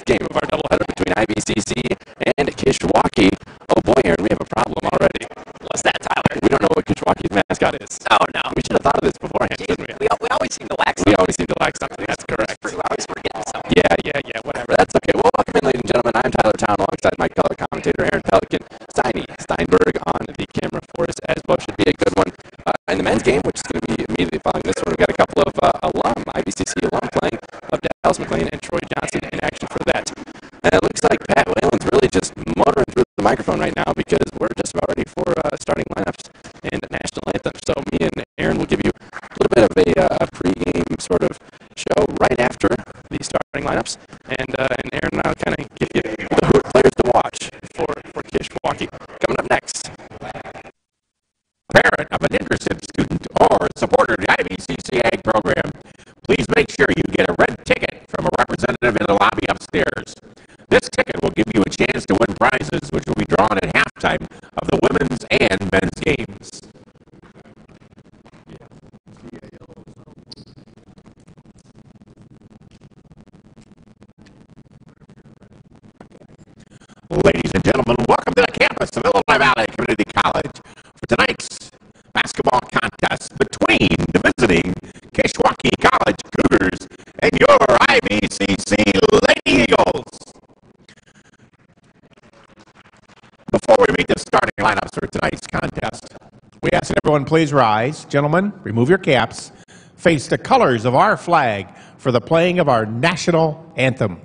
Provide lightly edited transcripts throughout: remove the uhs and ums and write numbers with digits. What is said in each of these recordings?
game of our doubleheader between IVCC and Kishwaukee. Oh boy, Aaron, we have a problem already. What's that, Tyler? We don't know what Kishwaukee's mascot is. Oh, no. We should have thought of this beforehand, shouldn't we? We always seem to lack something. We always seem to lack something. That's correct. We always forget something. Yeah, whatever. That's okay. Well, welcome in, ladies and gentlemen. I'm Tyler Town alongside my color commentator, Aaron Pelican. Steinberg on the camera for us, as well. Should be a good one. In the men's game, which is going to be immediately following this one, we've got a couple of IVCC alum playing of Dallas McLean and Troy Johnson in action for that. And it looks like Pat Whalen's really just motoring through the microphone right now because we're just about ready for starting lineups and national anthem. So me and Aaron will give you a little bit of a pregame sort of show right after the starting lineups, and Aaron and I'll kind of give you the players to watch for Kishwaukee. Coming up next. Parent of an interested student or supporter of the IVCC Ag program, please make sure you get a red ticket from a representative in the lobby upstairs. This ticket will give you a chance to win prizes, which will be drawn at halftime of the women's and men's games. Ladies and gentlemen, welcome to the campus of Illinois Valley Community College for tonight's basketball contest between the visiting Kishwaukee College Cougars and your IVCC Lady Eagles. Before we meet the starting lineups for tonight's contest, we ask that everyone please rise. Gentlemen, remove your caps. Face the colors of our flag for the playing of our national anthem.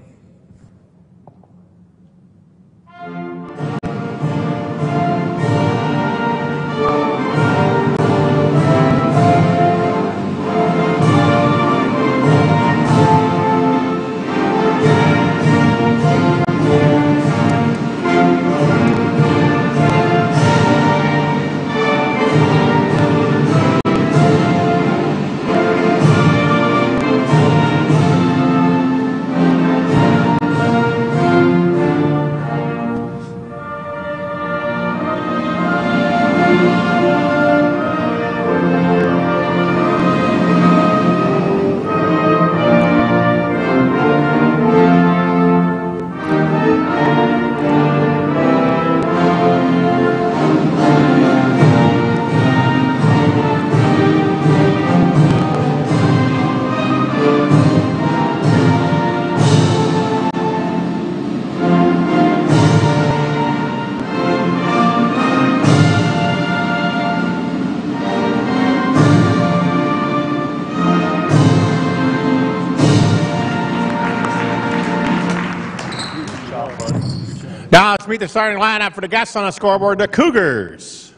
Now let's meet the starting lineup for the guests on the scoreboard, the Cougars.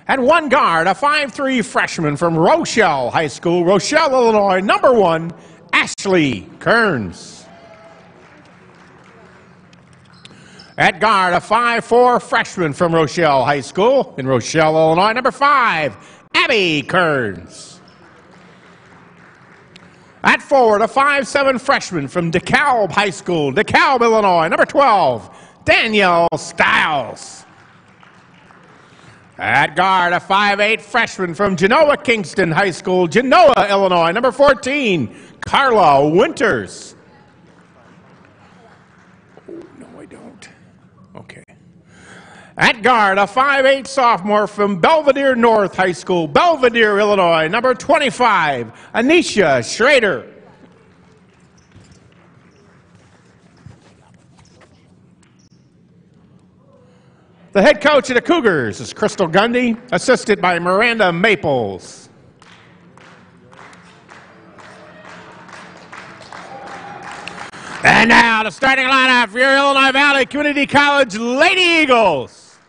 At one guard, a 5'3" freshman from Rochelle High School, Rochelle, Illinois, number 1, Ashley Kearns. At guard, a 5'4" freshman from Rochelle High School in Rochelle, Illinois, number 5, Abby Kearns. At forward, a 5'7" freshman from DeKalb High School, DeKalb, Illinois, number 12, Danielle Stiles. At guard, a 5'8" freshman from Genoa Kingston High School, Genoa, Illinois, number 14, Carla Winters. Oh, no, I don't. Okay. At guard, a 5'8" sophomore from Belvedere North High School, Belvedere, Illinois, number 25, Anisha Schrader. The head coach of the Cougars is Crystal Gundy, assisted by Miranda Maples. And now the starting lineup for your Illinois Valley Community College Lady Eagles.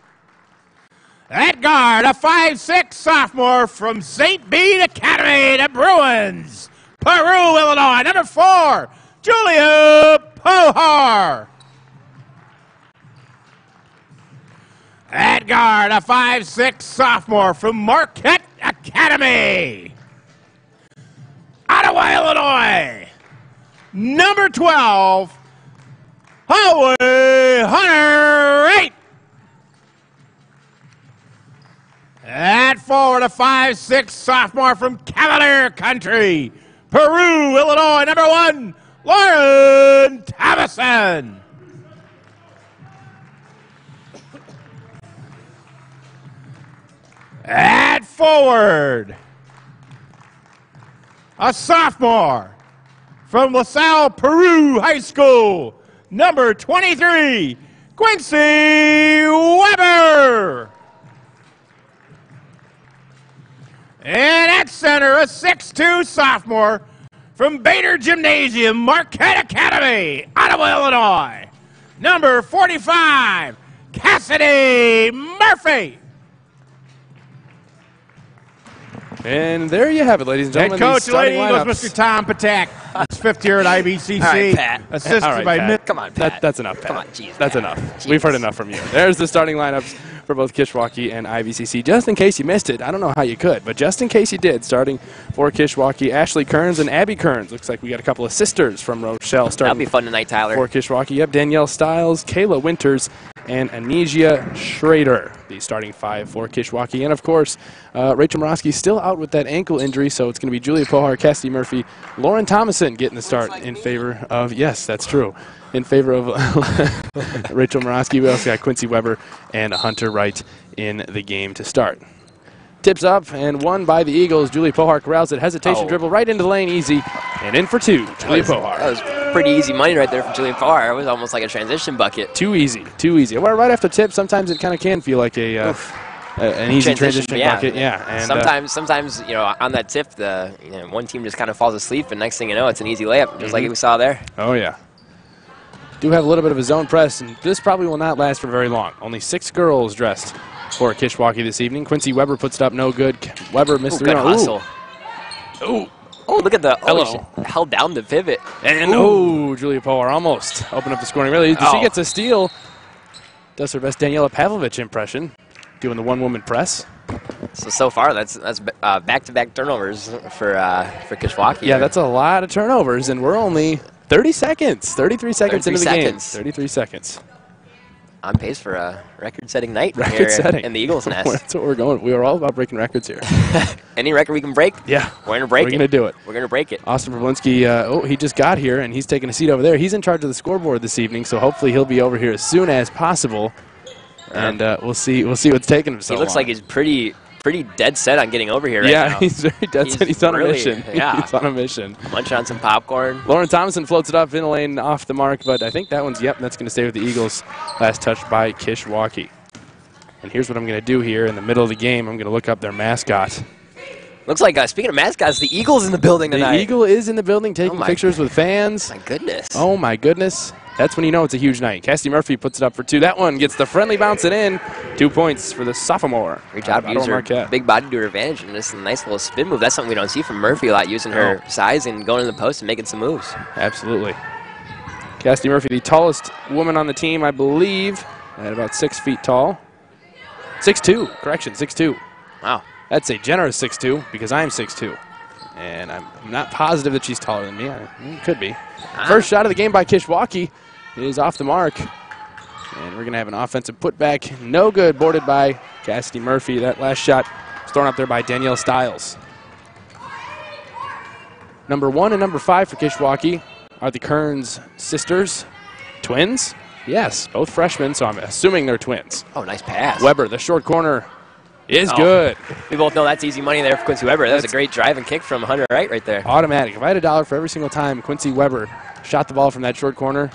At guard, a 5'6" sophomore from St. Bede Academy, the Bruins, Peru, Illinois, number 4, Julia Pohar. At guard, a 5'6" sophomore from Marquette Academy, Ottawa, Illinois, number 12, Hallway Hunter Wright. At forward, a 5'6" sophomore from Cavalier Country, Peru, Illinois, number 1, Lauren Tavis. Harrison. At forward, a sophomore from LaSalle Peru High School, number 23, Quincy Weber. And at center, a 6'2 sophomore from Bader Gymnasium, Marquette Academy, Ottawa, Illinois, number 45, Cassidy Murphy. And there you have it, ladies and Head gentlemen. coach of Lady Eagles, Mr. Tom Patak. His fifth year at IVCC. All right, Pat. Assisted All right, by Pat. Come on, Pat. That's enough, Pat. Come on, jeez, That's Pat. enough. Jeez. We've heard enough from you. There's the starting lineups for both Kishwaukee and IVCC. Just in case you missed it, I don't know how you could, but just in case you did, starting for Kishwaukee, Ashley Kearns and Abby Kearns. Looks like we got a couple of sisters from Rochelle starting. That'll be fun tonight, Tyler. For Kishwaukee. Yep, Danielle Stiles, Kayla Winters, and Anesia Schrader, the starting five for Kishwaukee. And, of course, Rachel Morosky still out with that ankle injury, so it's going to be Julia Pohar, Cassidy Murphy, Lauren Thomason getting the start in favor of, yes, that's true, in favor of Rachel Morosky. We also got Quincy Weber and Hunter Wright in the game to start. Tips up and won by the Eagles. Julie Pohar corrals it. Hesitation dribble right into the lane, easy. And in for two, Julie Pohar. That was pretty easy money right there from Julian Farr. It was almost like a transition bucket. Too easy, too easy. Well, right after tip, sometimes it kind of can feel like an easy transition bucket. Yeah. And sometimes you know, on that tip, one team just kind of falls asleep, and next thing you know, it's an easy layup, just like we saw there. Oh, yeah. Do have a little bit of a zone press, and this probably will not last for very long. Only 6 girls dressed for Kishwaukee this evening. Quincy Weber puts it up, no good. Weber missed the good rebound. hustle. Oh, look at the held down the pivot. And Julia Pohar almost opened up the scoring. Really, she gets a steal. Does her best Daniela Pavlovich impression, doing the one-woman press. So far, that's back-to-back turnovers for Kishwaukee. Yeah, that's a lot of turnovers, and we're only 30 seconds, 33 seconds into the game. 33 seconds. On pace for a record-setting night Record-setting. in the Eagles' nest. That's what we're going. We are all about breaking records here. Any record we can break, Yeah. we're going to break it. We're going to do it. We're going to break it. Austin Verblinski, he just got here, and he's taking a seat over there. He's in charge of the scoreboard this evening, so hopefully he'll be over here as soon as possible. And we'll see what's taking him so long. He looks like he's pretty dead set on getting over here right now. Yeah, he's very dead set. He's on a mission. Yeah. He's on a mission. Munching on some popcorn. Lauren Thomason floats it up in the lane off the mark, but I think that one's, that's going to stay with the Eagles. Last touch by Kishwaukee. And here's what I'm going to do here in the middle of the game. I'm going to look up their mascot. Looks like, speaking of mascots, the Eagle's in the building tonight. The Eagle is in the building taking pictures with fans. My goodness. Oh, my goodness. That's when you know it's a huge night. Cassidy Murphy puts it up for 2. That one gets the friendly bounce it in. 2 points for the sophomore. Great job using her big body to her advantage, and just a nice little spin move. That's something we don't see from Murphy a lot, using her size and going to the post and making some moves. Absolutely. Cassidy Murphy, the tallest woman on the team, I believe, at about 6 feet tall. 6'2", correction, 6'2". Wow. That's a generous 6'2", because I'm 6'2". And I'm not positive that she's taller than me. Could be. First shot of the game by Kishwaukee is off the mark. And we're going to have an offensive putback. No good, boarded by Cassidy Murphy. That last shot was thrown up there by Danielle Stiles. Number 1 and number 5 for Kishwaukee are the Kearns sisters. Twins? Yes, both freshmen, so I'm assuming they're twins. Oh, nice pass. Weber, the short corner, is good. We both know that's easy money there for Quincy Weber. That was a great drive and kick from Hunter Wright right there. Automatic. If I had $1 for every single time Quincy Weber shot the ball from that short corner,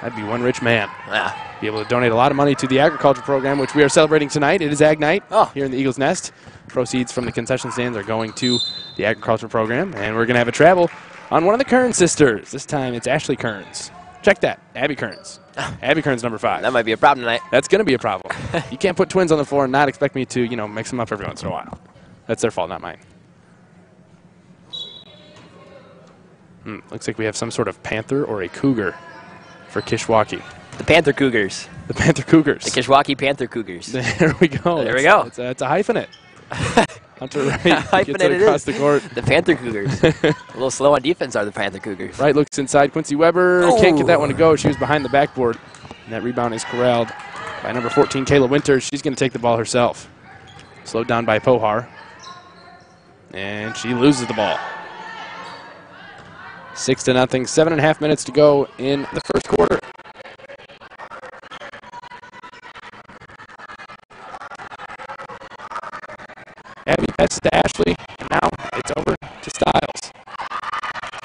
I'd be one rich man. Yeah. Be able to donate a lot of money to the agriculture program, which we are celebrating tonight. It is Ag Night here in the Eagles Nest. Proceeds from the concession stands are going to the agriculture program, and we're going to have a travel on one of the Kearns sisters. This time it's Ashley Kearns. Check that, Abby Kearns. Abby Kearns, number 5. That might be a problem tonight. That's going to be a problem. You can't put twins on the floor and not expect me to, mix them up every once in a while. That's their fault, not mine. Looks like we have some sort of panther or a cougar for Kishwaukee. The Panther Cougars. The Panther Cougars. The Kishwaukee Panther Cougars. There we go. There we go. It's a hyphenate. Hunter Wright gets it across the court. The Panther Cougars. A little slow on defense are the Panther Cougars. Wright looks inside. Quincy Weber can't get that one to go. She was behind the backboard. And that rebound is corralled by number 14, Kayla Winters. She's going to take the ball herself. Slowed down by Pohar. And she loses the ball. 6-0. 7.5 minutes to go in the first quarter. quarter. Abby passes to Ashley, and now it's over to Styles.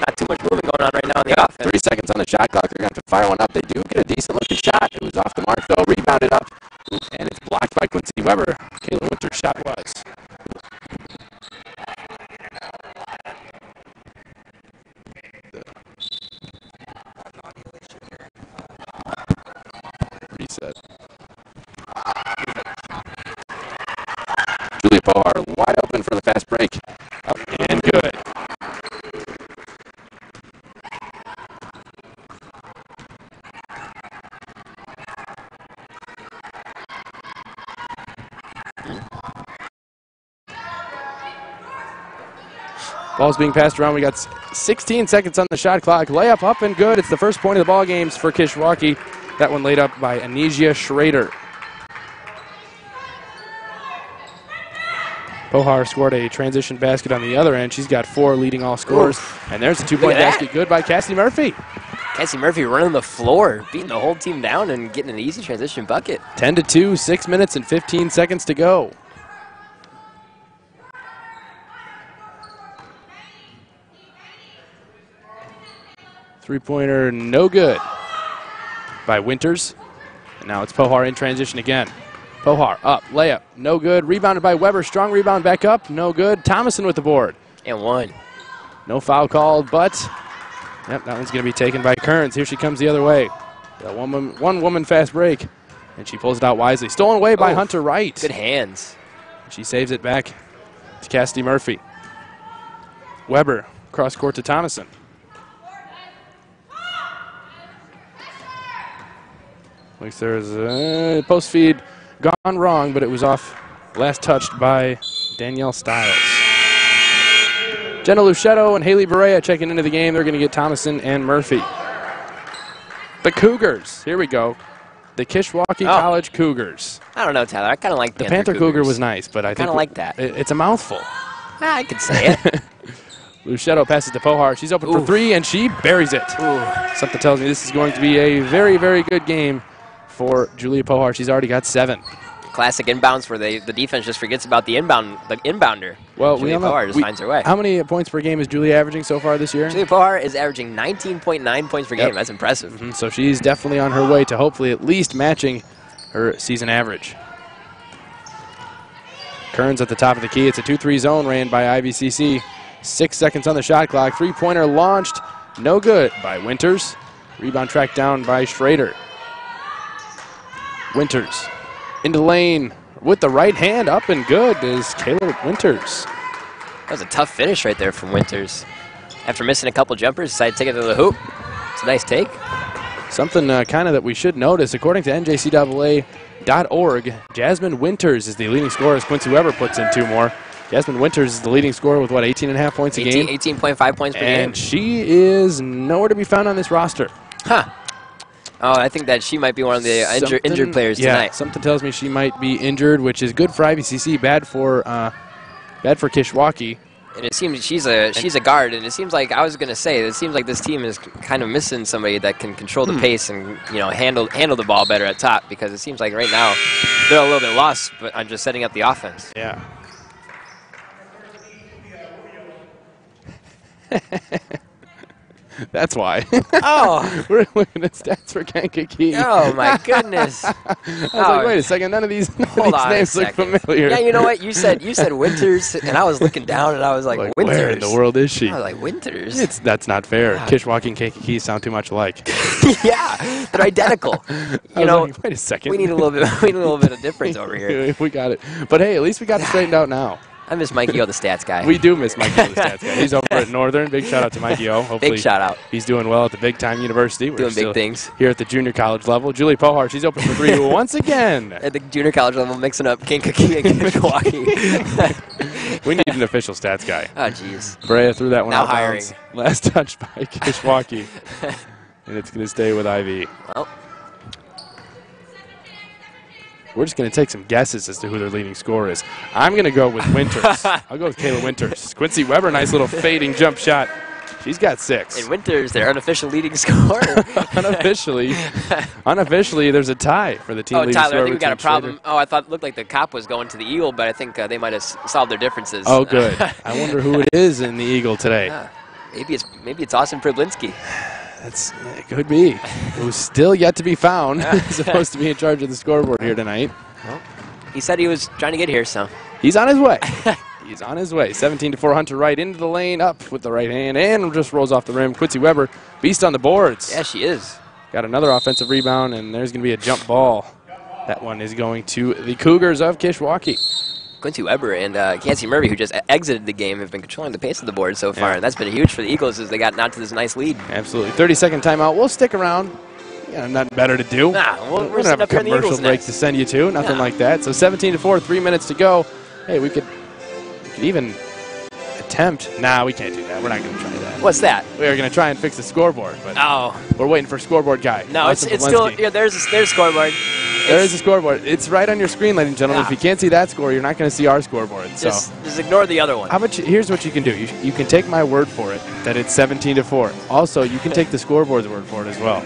Not too much movement going on right now in the offense. 3 seconds on the shot clock. They're going to have to fire one up. They do get a decent-looking shot. It was off the mark, though. Rebounded up, and it's blocked by Quincy Weber. Kayla Winter's shot was. Reset. Julia Pohar wide open for the fast break. Up and good. Ball's being passed around. We got 16 seconds on the shot clock. Layup up and good. It's the first point of the ball games for Kishwaukee. That one laid up by Anesia Schrader. Pohar scored a transition basket on the other end. She's got 4, leading all scorers. And there's a 2-point basket, good by Cassie Murphy. Cassie Murphy running the floor, beating the whole team down and getting an easy transition bucket. 10-2, 6 minutes and 15 seconds to go. Three-pointer, no good by Winters. And now it's Pohar in transition again. Pohar up, layup, no good. Rebounded by Weber, strong rebound back up, no good. Thomason with the board. And one. No foul called, but yep, that one's going to be taken by Kearns. Here she comes the other way. A one-woman fast break, and she pulls it out wisely. Stolen away by Hunter Wright. Good hands. She saves it back to Cassidy Murphy. Weber, cross court to Thomason. Looks there's a post feed gone wrong, but it was off, last touched by Danielle Stiles. Jenna Luchetto and Haley Berea checking into the game. They're going to get Thomason and Murphy. The Cougars, here we go. The Kishwaukee College Cougars. I don't know, Tyler. I kind of like the Panther Cougar was nice, but I kind of like that. It's a mouthful. I could say it. Luchetto passes to Pohar. She's open for 3, and she buries it. Something tells me this is going to be a very, very good game for Julia Pohar. She's already got 7. Classic inbounds where the defense just forgets about the inbounder. Well, Julia Pohar just finds her way. How many points per game is Julia averaging so far this year? Julia Pohar is averaging 19.9 points per game. That's impressive. So she's definitely on her way to hopefully at least matching her season average. Kearns at the top of the key. It's a 2-3 zone ran by IVCC. 6 seconds on the shot clock. 3-pointer launched. No good by Winters. Rebound tracked down by Schrader. Winters into the lane with the right hand, up and good is Kayla Winters. That was a tough finish right there from Winters. After missing a couple jumpers, decided to take it to the hoop. It's a nice take. Something kind of that we should notice. According to NJCAA.org, Jasmine Winters is the leading scorer as Quincy Weber puts in 2 more. Jasmine Winters is the leading scorer with, 18.5 points a game? 18.5 points per game. And she is nowhere to be found on this roster. Huh. Oh, I think that she might be one of the injured players tonight. Yeah, something tells me she might be injured, which is good for IVCC, bad for Kishwaukee. And it seems she's a guard, and it seems like it seems like this team is kind of missing somebody that can control the pace and handle the ball better at top, because it seems like right now they're a little bit lost, but I'm just setting up the offense. Yeah. That's why. Oh. We're looking at stats for Kankakee. Oh, my goodness. I was like, wait a second. None of these names look familiar. Yeah, you know what? You said Winters, and I was looking down, and I was like Winters. Where in the world is she? I was like, Winters? That's not fair. Kishwaukee and Kankakee sound too much alike. Yeah, they're identical. Like, wait a second. We need a little bit of difference over here. We got it. But hey, at least we got it straightened out now. I miss Mikey O, the stats guy. We do miss Mikey O, the stats guy. He's over at Northern. Big shout out to Mikey O. Hopefully big shout out. He's doing well at the big time university. We're doing big things. Here at the junior college level. Julie Pohar, she's open for 3 once again. At the junior college level, mixing up Kankakee and Kishwaukee. We need an official stats guy. Oh, jeez. Brea threw that one now out. Hiring. Last touch by Kishwaukee. And it's going to stay with Ivy. Well. We're just going to take some guesses as to who their leading scorer is. I'm going to go with Winters. I'll go with Kayla Winters. Quincy Weber, nice little fading jump shot. She's got 6. And Winters, their unofficial leading scorer. Unofficially, there's a tie for the team leading Tyler, scorer. I think we got a problem. Oh, I thought it looked like the cop was going to the Eagle, but I think they might have solved their differences. Oh, good. I wonder who it is in the Eagle today. Maybe it's Austin Priblinski. It could be. Who's still yet to be found. He's supposed to be in charge of the scoreboard here tonight. Well, he said he was trying to get here, so. He's on his way. He's on his way. 17-4 Hunter Wright into the lane, up with the right hand, and just rolls off the rim. Quincy Weber, beast on the boards. Yeah, she is. Got another offensive rebound, and there's going to be a jump ball. That one is going to the Cougars of Kishwaukee. Quincy Weber and Cassie Murphy, who just exited the game, have been controlling the pace of the board so far, and that's been huge for the Eagles as they got out to this nice lead. Absolutely. 30-second timeout. We'll stick around. Nothing better to do. Nah, we're going to have a commercial break to send you to. Nothing like that. So 17-4, 3 minutes to go. Hey, we could even attempt. Nah, we can't do that. We're not going to try that. What's that? We are going to try and fix the scoreboard, but we're waiting for scoreboard guy. No, it's still, there's scoreboard. There is a scoreboard. It's right on your screen, ladies and gentlemen. If you can't see that score, you're not going to see our scoreboard. Just ignore the other one. How about here's what you can do. You can take my word for it that it's 17-4. Also, you can take the scoreboard's word for it as well.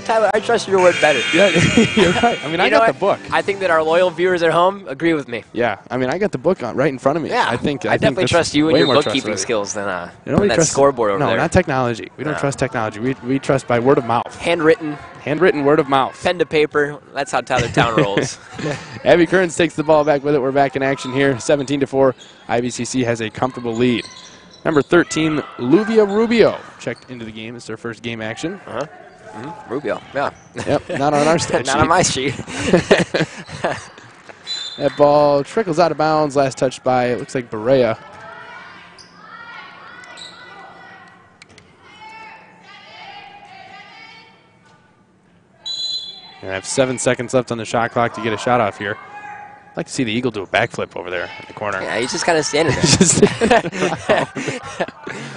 Tyler, I trust your word better. Yeah, you're right. I mean, I got the book. I think that our loyal viewers at home agree with me. Yeah, I mean, I got the book right in front of me. Yeah, I definitely trust you and your bookkeeping skills than that scoreboard over there. No, not technology. We don't trust technology. We trust by word of mouth. Handwritten word of mouth. Pen to paper. That's how Tyler Town rolls. Abby Kearns takes the ball back with it. We're back in action here. 17-4. IVCC has a comfortable lead. Number 13, Luvia Rubio, checked into the game. It's their first game action. Rubio, yeah. Yep, not on our stat sheet. Not on my sheet. That ball trickles out of bounds. Last touched by, it looks like Berea. And I have 7 seconds left on the shot clock to get a shot off here. I'd like to see the Eagle do a backflip over there in the corner. Yeah, he's just kind of standing there.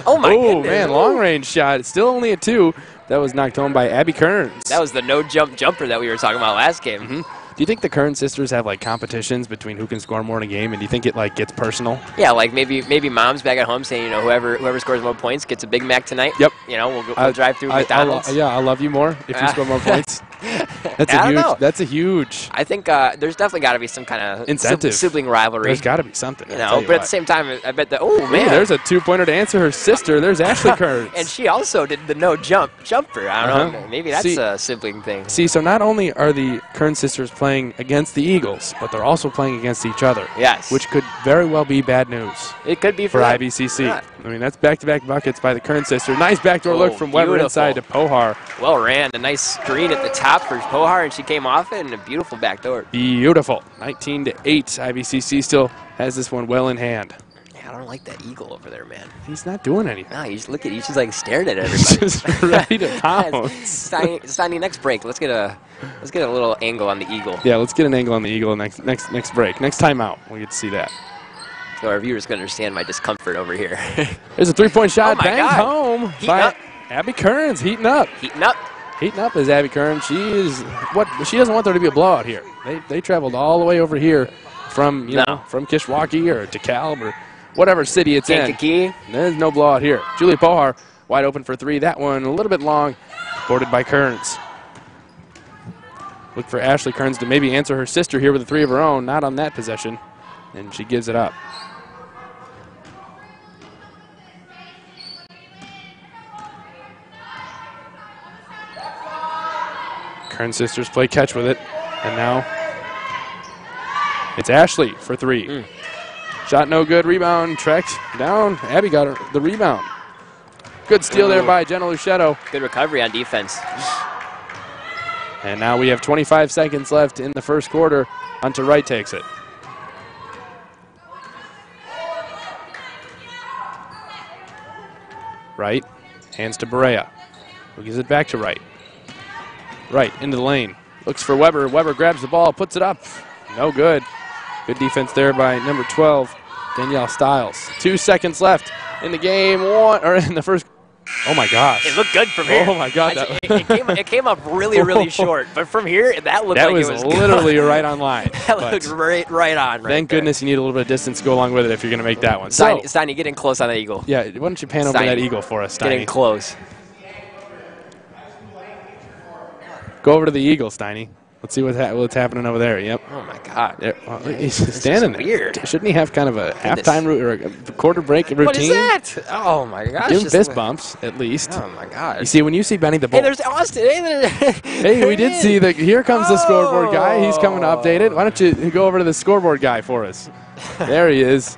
Oh, my goodness. Man, long-range shot. It's still only a 2. That was knocked home by Abby Kearns. That was the no-jump jumper that we were talking about last game. Do you think the Kearns sisters have, like, competitions between who can score more in a game, and do you think it, like, gets personal? Yeah, like maybe mom's back at home saying, whoever scores more points gets a Big Mac tonight. Yep. We'll drive through McDonald's. I'll love you more if you score more points. That's a huge. I think there's definitely got to be some kind of incentive, sibling rivalry. There's got to be something. But at the same time, I bet that. Oh man, there's a 2-pointer to answer her sister. There's Ashley Kearns, and she also did the jumper. I don't know. Maybe that's a sibling thing. So not only are the Kearns sisters playing against the Eagles, but they're also playing against each other. Yes, which could very well be bad news. It could be for IVCC. Yeah. I mean, that's back-to-back buckets by the Kearns sisters. Nice backdoor look from Weber inside to Pohar. Well ran. A nice screen at the top for Pohar, and she came off it, and a beautiful backdoor. Beautiful. 19-8. IVCC still has this one well in hand. Yeah, I don't like that Eagle over there, man. He's not doing anything. No, he's just like staring at everybody. Just ready to pounce. It's time the next break. Let's get a little angle on the Eagle. Yeah, let's get an angle on the Eagle next break. Next timeout, we get to see that. So our viewers can understand my discomfort over here. There's a 3-point shot banged home by up. Abby Kearns. Heating up is Abby Kearns. She doesn't want there to be a blowout here. They traveled all the way over here from from Kishwaukee or DeKalb or whatever city it's in. There's no blowout here. Julia Pohar wide open for 3. That one a little bit long, boarded by Kearns. Look for Ashley Kearns to maybe answer her sister here with a 3 of her own. Not on that possession, and she gives it up. Kearns sisters play catch with it, and now it's Ashley for 3. Shot no good, rebound tracked down. Abby got the rebound. Good steal there by Jenna Luchetto. Good recovery on defense. And now we have 25 seconds left in the first quarter. Hunter Wright takes it. Wright hands to Berea, who gives it back to Wright. Right, into the lane. Looks for Weber. Weber grabs the ball, puts it up. No good. Good defense there by number 12, Danielle Stiles. 2 seconds left in the game. In the first Oh, my gosh. It looked good from here. Oh, my God. It came up really, really short. But from here, that looked like it was literally good. right on line. That looked right on. Thank goodness you need a little bit of distance to go along with it if you're going to make that one. Steiny, get in close on that eagle. Yeah, why don't you pan over that eagle for us, Steiny? Get in close. Go over to the eagle, Steiny. Let's see what's happening over there. Yep. Oh, my God. Well, he's standing there. Weird. Shouldn't he have kind of a halftime or a quarter break routine? What is that? Oh, my gosh. Give him fist bumps, at least. Oh, my God. You see, when you see Benny the Bull. Hey, there's Austin. Hey, we did see that. Here comes the scoreboard guy. He's coming to update it. Why don't you go over to the scoreboard guy for us? There he is.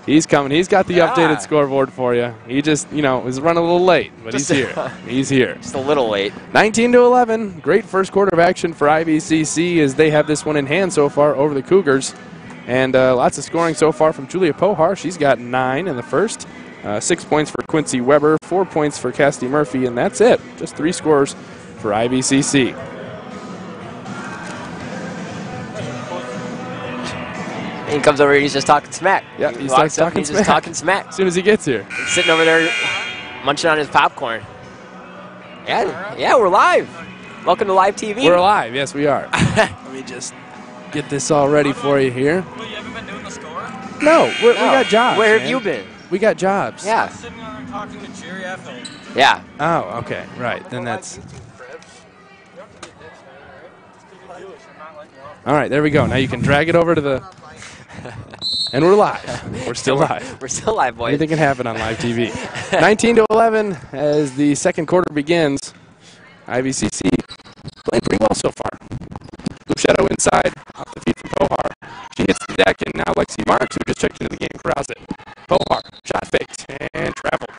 He's coming. He's got the updated scoreboard for you. He just, was running a little late, but he's here. He's here. Just a little late. 19-11. Great first quarter of action for IVCC as they have this one in hand so far over the Cougars. And lots of scoring so far from Julia Pohar. She's got 9 in the first. 6 points for Quincy Weber, 4 points for Cassidy Murphy, and that's it. Just 3 scores for IVCC. He comes over here, he's just talking smack. Yeah, he's talking just talking smack. As soon as he gets here. He's sitting over there munching on his popcorn. Yeah, we're live. Welcome to live TV. We're live, yes we are. Let me just get this all ready for you here. Well, you haven't been doing the score? No, we got jobs. Where have you been? We got jobs. Yeah. I'm sitting on there talking to Jerry at home. Yeah. Oh, okay, right. Then that's... All right, there we go. Now you can drag it over to the... And we're live. We're still live. We're still live, boys. Anything can happen on live TV. 19-11 as the second quarter begins. IVCC playing pretty well so far. Luchetto inside, off the feet from Pohar. She hits the deck, and now Lexi Marks, who just checked into the game, corrals it. Pohar, shot faked, and traveled.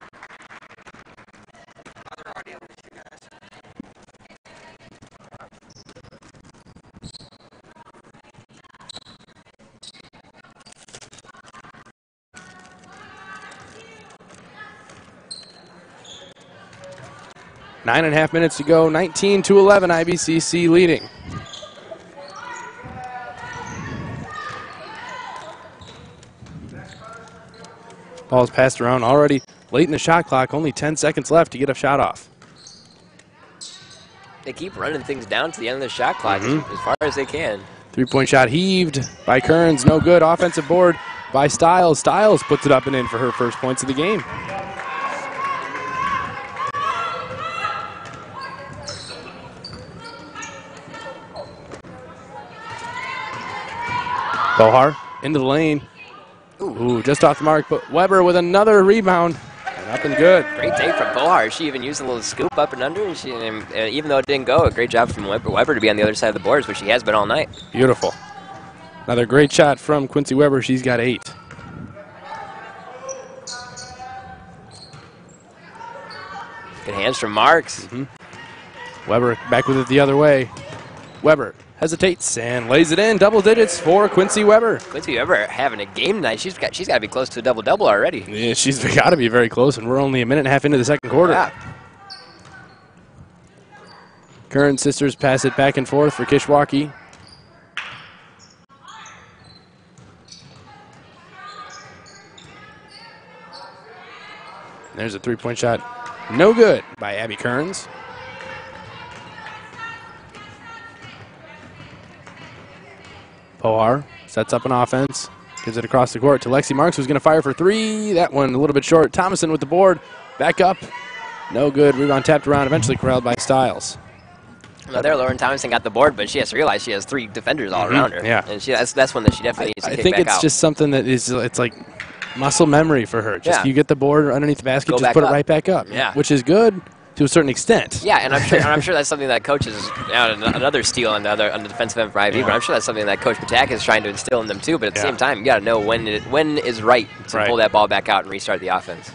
9.5 minutes to go, 19-11, IVCC leading. Ball's passed around already late in the shot clock, only 10 seconds left to get a shot off. They keep running things down to the end of the shot clock as far as they can. 3-point shot heaved by Kearns, no good. Offensive board by Stiles. Stiles puts it up and in for her first points of the game. Pohar into the lane. Ooh, just off the mark, but Weber with another rebound. And up and good. Great take from Pohar. She even used a little scoop up and under, and even though it didn't go, a great job from Weber to be on the other side of the boards, which she has been all night. Beautiful. Another great shot from Quincy Weber. She's got 8. Good hands from Marks. Weber back with it the other way. Weber hesitates and lays it in. Double digits for Quincy Weber. Quincy Weber having a game tonight. She's got to be close to a double-double already. Yeah, she's got to be very close, and we're only a minute and a half into the second quarter. Yeah. Kearns sisters pass it back and forth for Kishwaukee. There's a 3-point shot. No good by Abby Kearns. Pohar sets up an offense, gives it across the court to Lexi Marks, who's going to fire for 3. That one a little bit short. Thomason with the board. Back up. No good. Rebound tapped around, eventually corralled by Stiles. Now there, Lauren Thomason got the board, but she has to realize she has 3 defenders all around her. Yeah. And that's one that she definitely needs to kick back out. I think it's just something that is, it's like muscle memory for her. Just you get the board underneath the basket, just put it right back up. Yeah. Which is good to a certain extent. Yeah, and I'm sure that's something that coaches, another steal on the defensive end for IV, but I'm sure that's something that Coach Patak is trying to instill in them too. But at the same time, you got to know when is right to pull that ball back out and restart the offense.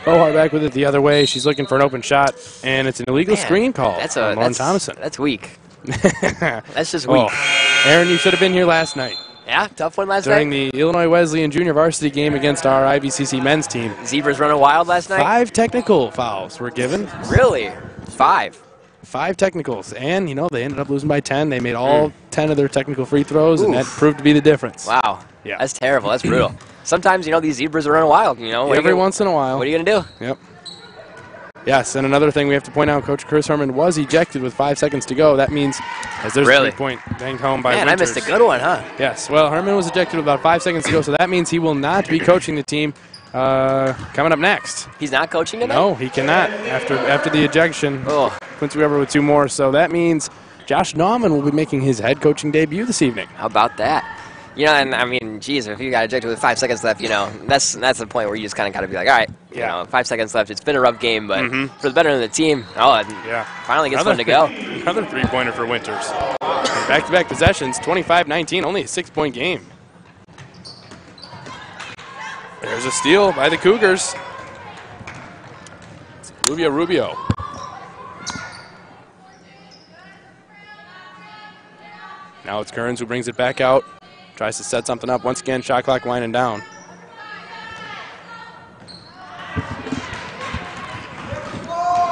Pohar back with it the other way. She's looking for an open shot, and it's an illegal screen call on Lauren Thomason. That's weak. That's just weak. Aaron, you should have been here last night. Yeah, tough one last During night. the Illinois Wesleyan junior varsity game against our IVCC men's team. Zebras running wild last night? 5 technical fouls were given. Really? 5? 5 technicals. And, they ended up losing by 10. They made all 10 of their technical free throws, and that proved to be the difference. Wow. Yeah. That's terrible. That's brutal. Sometimes, these Zebras are running wild, Every once in a while. What are you going to do? Yep. Yes, and another thing we have to point out, Coach Chris Herman was ejected with 5 seconds to go. That means as there's a 3-point banged home by Man, Winters. I missed a good one, huh? Yes, well, Herman was ejected with about 5 seconds to go, so that means he will not be coaching the team coming up next. He's not coaching tonight? No, he cannot after the ejection. Oh. Quincy Weber with 2 more, so that means Josh Nauman will be making his head coaching debut this evening. How about that? You know, and I mean, geez, if you got ejected with 5 seconds left, you know, that's the point where you just kind of got to be like, all right, you know, 5 seconds left. It's been a rough game, but for the betterment of the team, finally gets one to go. Another 3-pointer for Winters. Back-to-back possessions, 25-19, only a 6-point game. There's a steal by the Cougars. It's Rubio. Now it's Kearns who brings it back out. Tries to set something up. Once again, shot clock winding down.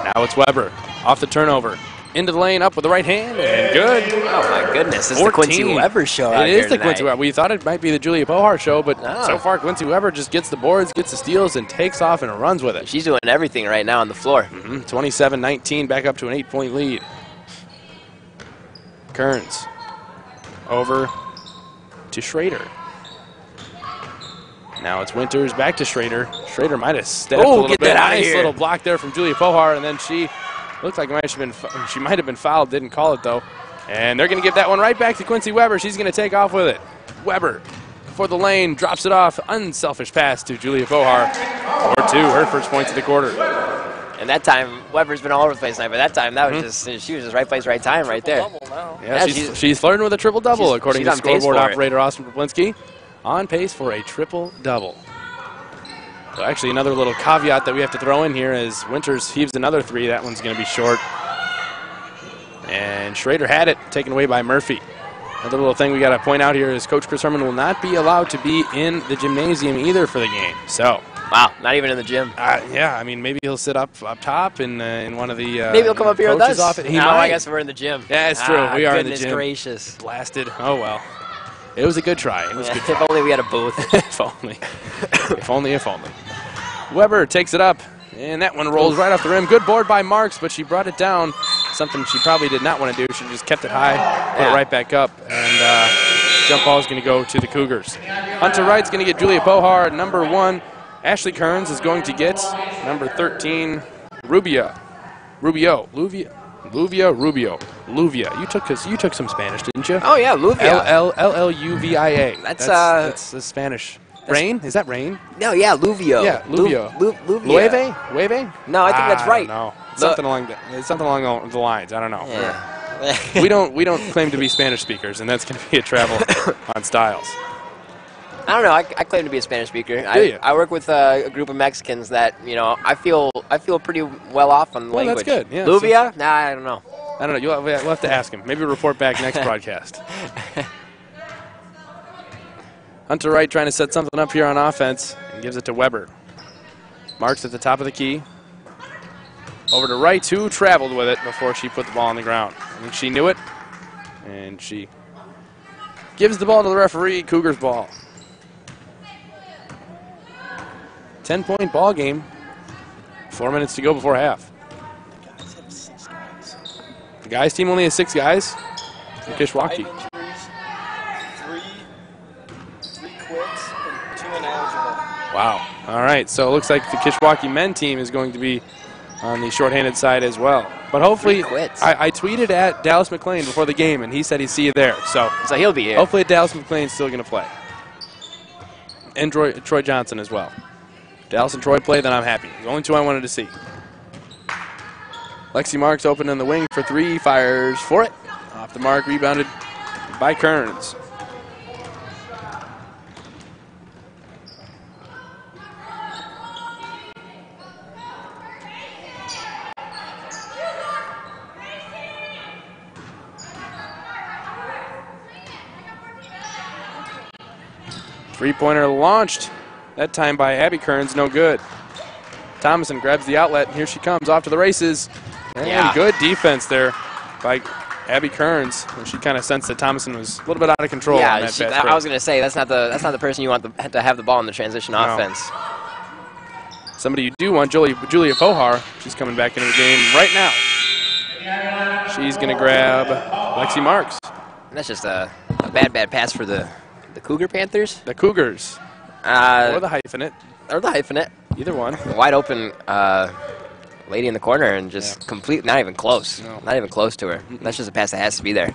Now it's Weber. Off the turnover. Into the lane, up with the right hand, and good. Oh, my goodness. This is the Quincy Weber show out here It is the Quincy Weber. We thought it might be the Julia Pohar show, but so far Quincy Weber just gets the boards, gets the steals, and takes off and runs with it. She's doing everything right now on the floor. 27-19, back up to an 8-point lead. Kearns over to Schrader. Now it's Winters back to Schrader. Schrader might have stepped a little get bit. That out of nice here. Little block there from Julia Pohar, and then she looked like she might have been fouled. Didn't call it though, and they're going to give that one right back to Quincy Weber. She's going to take off with it. Weber for the lane, drops it off. Unselfish pass to Julia Pohar for 2. Her first points of the quarter. And that time, Weber's been all over the place tonight, but that time, that was just she was just right place, right time, right there. Yeah, she's flirting with a triple-double, according to scoreboard operator Austin Poplinski. On pace for a triple-double. So actually, another little caveat that we have to throw in here is Winters heaves another 3. That one's going to be short. And Schrader had it, taken away by Murphy. Another little thing we got to point out here is Coach Chris Herman will not be allowed to be in the gymnasium either for the game. So. Wow, not even in the gym. Yeah, I mean, maybe he'll sit up top in one of the maybe he'll come up here with us. He might. I guess we're in the gym. Yeah, it's true. We are in the gym. Goodness gracious. Blasted. Oh, well. It was a good try. It was a good try. If only we had a booth. If only. If only. Weber takes it up, and that one rolls right off the rim. Good board by Marks, but she brought it down. Something she probably did not want to do. She just kept it high, put it right back up, and jump ball is going to go to the Cougars. Hunter Wright's going to get Julia Pohar, number 1. Ashley Kearns is going to get number 13, Luvia. You took some Spanish, didn't you? Oh yeah, Luvia. L-L-L-U-V-I-A. That's Spanish. Rain? Is that rain? No, yeah, Luvio. Yeah, Luvio. Luvia. Wave? No, I think that's right. No, something along the lines. I don't know. Yeah. we don't claim to be Spanish speakers, and that's going to be a travel on Styles. I don't know. I claim to be a Spanish speaker. Do you? I work with a group of Mexicans that, you know, I feel pretty well off on the language. That's good. Yeah, Luvia? Nah, I don't know. I don't know. We'll have to ask him. Maybe report back next broadcast. Hunter Wright trying to set something up here on offense and gives it to Weber. Marks at the top of the key. Over to Wright, who traveled with it before she put the ball on the ground. I think she knew it, and she gives the ball to the referee. Cougars ball. 10-point ball game. 4 minutes to go before half. The guys team only has 6 guys from Kishwaukee. 5 injuries, 3 quits, and 2 ineligible. Wow. All right, so it looks like the Kishwaukee men team is going to be on the shorthanded side as well. But hopefully, I tweeted at Dallas McLean before the game, and he said he'd see you there. So he'll be here. Hopefully Dallas McLean's still going to play. And Troy Johnson as well. Dallas and Troy play, then I'm happy. The only 2 I wanted to see. Lexi Marks open in the wing for 3, fires for it. Off the mark, rebounded by Kearns. Three-pointer launched. That time by Abby Kearns, no good. Thomason grabs the outlet, and here she comes off to the races. And good defense there by Abby Kearns. And she kind of sensed that Thomason was a little bit out of control on that fast break. I was going to say that's not the person you want to have the ball in the transition offense. somebody you do want, Julia Pohar. She's coming back into the game right now. She's going to grab Lexi Marks. That's just a bad pass for the Cougar Panthers. The Cougars. Or the hyphenate. Or the hyphenate. Either one. Wide open lady in the corner and just complete, not even close. No. Not even close to her. That's just a pass that has to be there.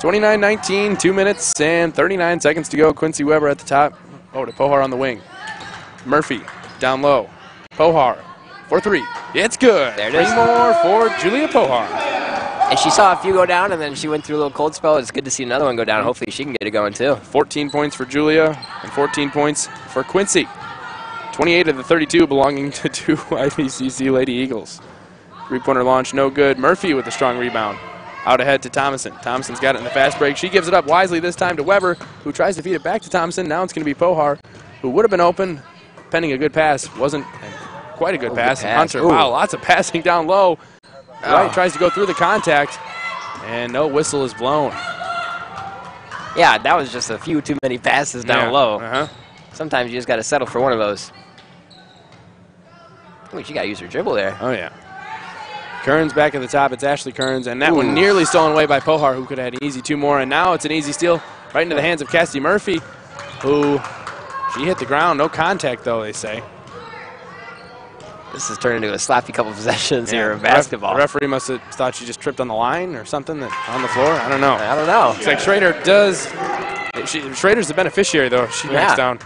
29-19, 2 minutes and 39 seconds to go. Quincy Weber at the top. Oh, to Pohar on the wing. Murphy down low. Pohar for 3. It's good. There it 3 is. more for Julia Pohar. And she saw a few go down, and then she went through a little cold spell. It's good to see another one go down. Hopefully she can get it going, too. 14 points for Julia and 14 points for Quincy. 28 of the 32 belonging to 2 IVCC Lady Eagles. 3-pointer launch, no good. Murphy with a strong rebound. Out ahead to Thomason. Thomason's got it in the fast break. She gives it up wisely this time to Weber, who tries to feed it back to Thomason. Now it's going to be Pohar, who would have been open, pending a good pass. Wasn't quite a good pass. Good pass. Hunter, wow, lots of passing down low. Wright tries to go through the contact, and no whistle is blown. Yeah, that was just a few too many passes down low. Uh-huh. Sometimes you just got to settle for one of those. Ooh, she got to use her dribble there. Oh, yeah. Kearns back at the top. It's Ashley Kearns, and that one nearly stolen away by Pohar, who could have had an easy 2 more. And now it's an easy steal right into the hands of Cassidy Murphy, who she hit the ground. No contact, though, they say. This has turned into a sloppy couple possessions here of basketball. The referee must have thought she just tripped on the line or something on the floor. I don't know. I don't know. Looks like Schrader does. Schrader's the beneficiary, though. She knocks down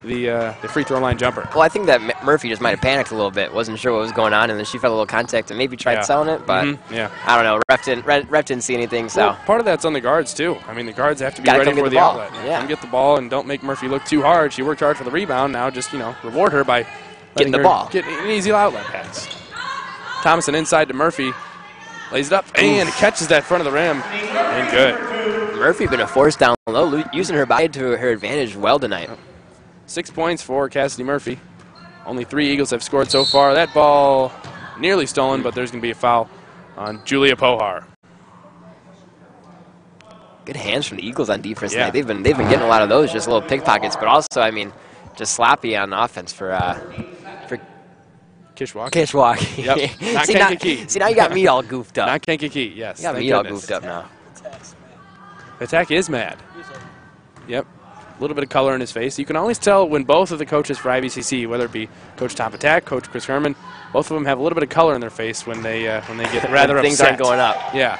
the free throw line jumper. Well, I think that Murphy just might have panicked a little bit, wasn't sure what was going on, and then she felt a little contact and maybe tried selling it, but I don't know. Ref didn't see anything, so. Well, part of that's on the guards, too. I mean, the guards have to be Gotta ready come get for the the ball. outlet. Yeah. Come get the ball and don't make Murphy look too hard. She worked hard for the rebound. Now just, reward her by Getting the ball. Get an easy outlet pass. Thomason inside to Murphy. Lays it up and catches that front of the rim. And good. Murphy been a force down low, using her body to her advantage well tonight. 6 points for Cassidy Murphy. Only 3 Eagles have scored so far. That ball nearly stolen, but there's going to be a foul on Julia Pohar. Good hands from the Eagles on defense tonight. They've been getting a lot of those, just little pickpockets, but also, I mean, just sloppy on offense for Kishwaukee. Kishwaukee. Yep. Not Kankakee. See, now you got me all goofed up. Not Kankakee, yes. You got Thank me all goodness. goofed up now. Attack is mad. Yep. A little bit of color in his face. You can always tell when both of the coaches for IVCC, whether it be Coach Top Attack, Coach Chris Herman, both of them have a little bit of color in their face when they get rather upset. Things aren't going up. Yeah.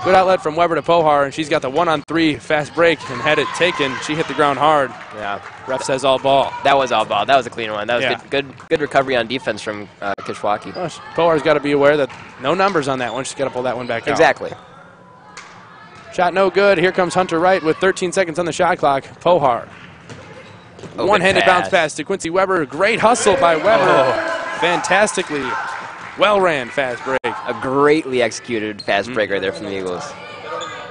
Good outlet from Weber to Pohar, and she's got the 1-on-3 fast break and had it taken. She hit the ground hard. Yeah. Ref says all ball. That was all ball. That was a clean one. That was good recovery on defense from Kishwaukee. Well, Pohar's got to be aware that no numbers on that one. She's got to pull that one back out. Exactly. Shot no good. Here comes Hunter Wright with 13 seconds on the shot clock. Pohar. One-handed bounce pass to Quincy Weber. Great hustle by Weber. Fantastically well-ran fast break. A greatly executed fast break right there from the Eagles.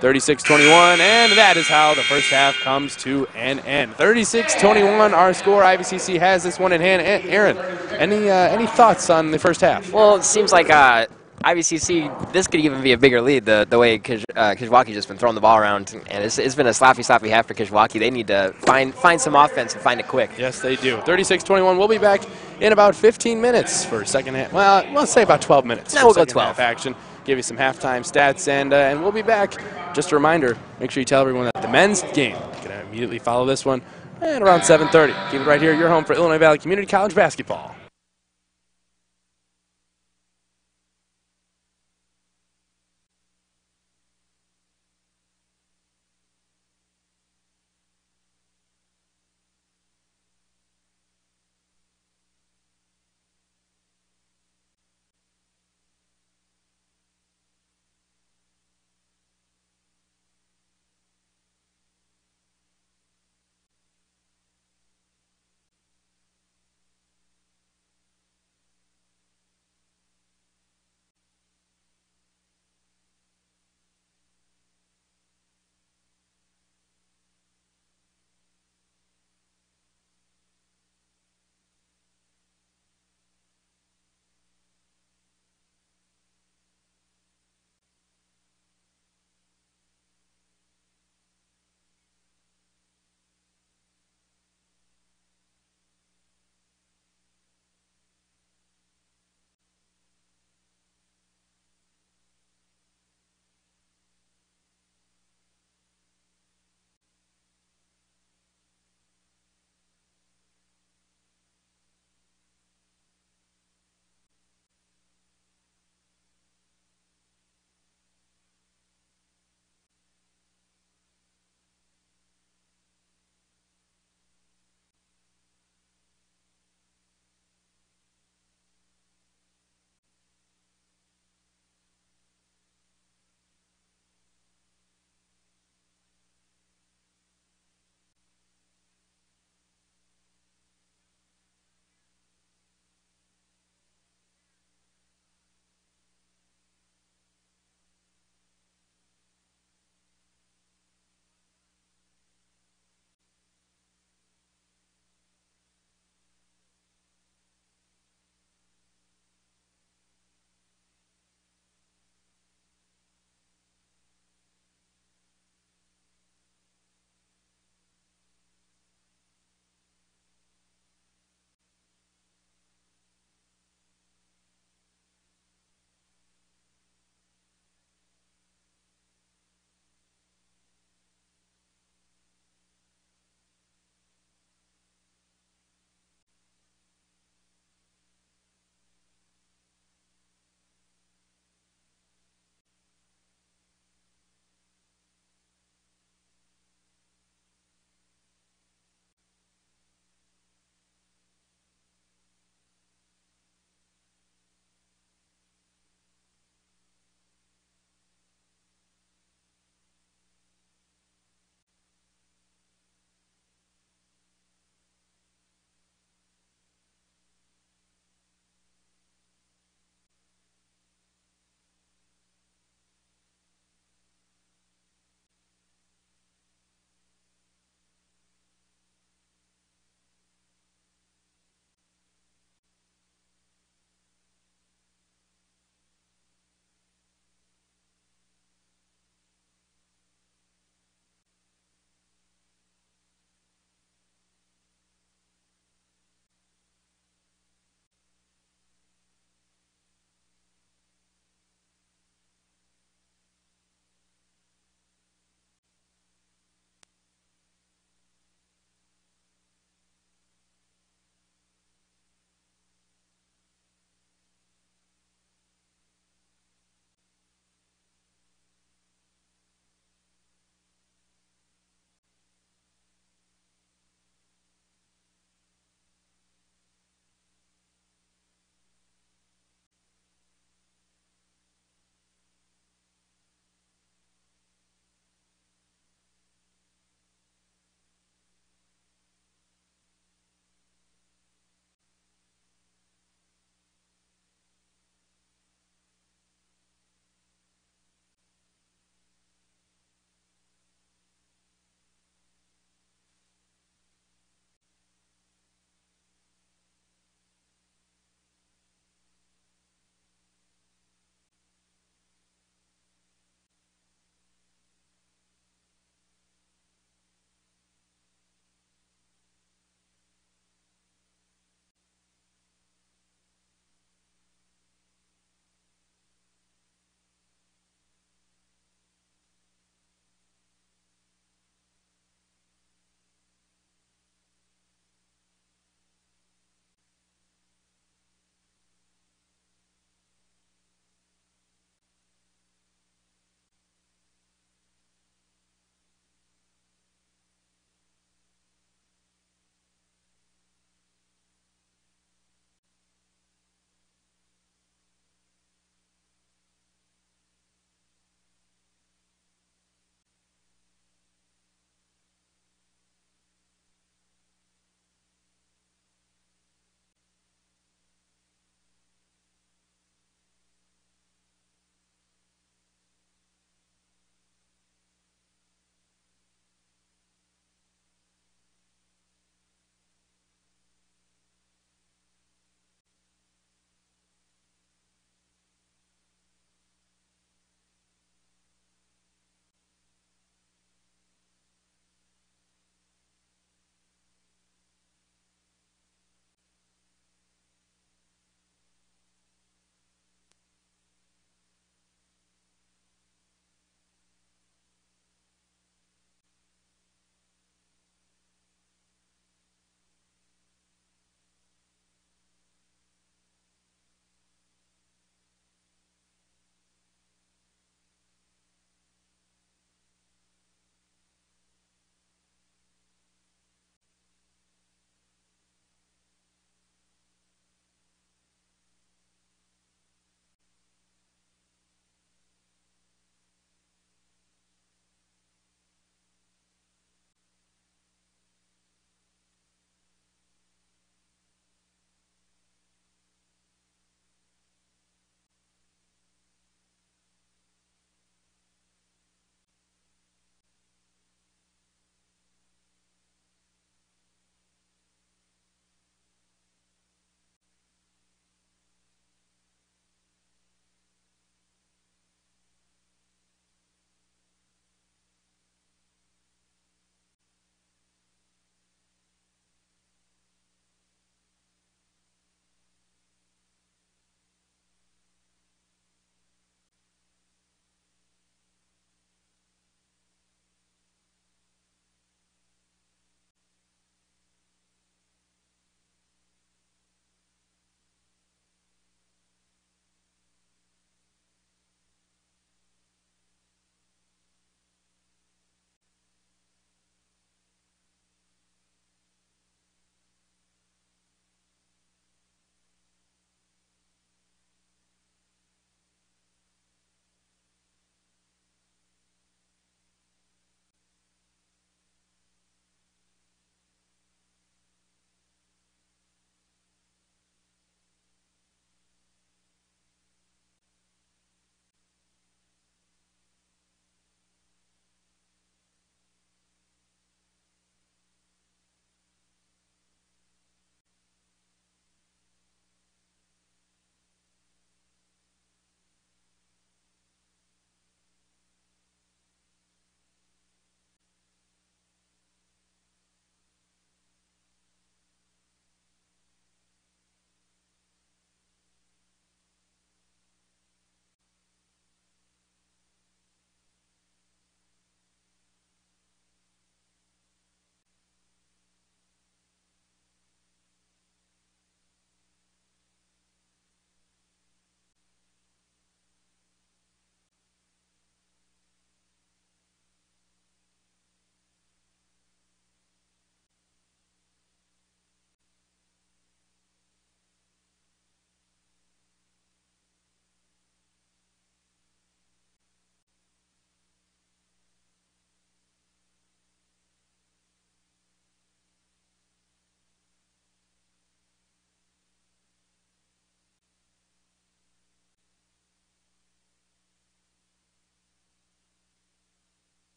36-21, and that is how the first half comes to an end. 36-21, our score. IVCC has this one in hand. Aaron, any thoughts on the first half? Well, it seems like IVCC, this could even be a bigger lead, the way Kishwaukee just been throwing the ball around, and it's been a sloppy half for Kishwaukee. They need to find some offense and find it quick. Yes, they do. 36-21. We'll be back in about 15 minutes for second half. Well, let's say about 12 minutes. Now we'll go second 12. half action. Give you some halftime stats, and we'll be back. Just a reminder, make sure you tell everyone that the men's game, you can immediately follow this one at around 7:30. Keep it right here, your home for Illinois Valley Community College basketball.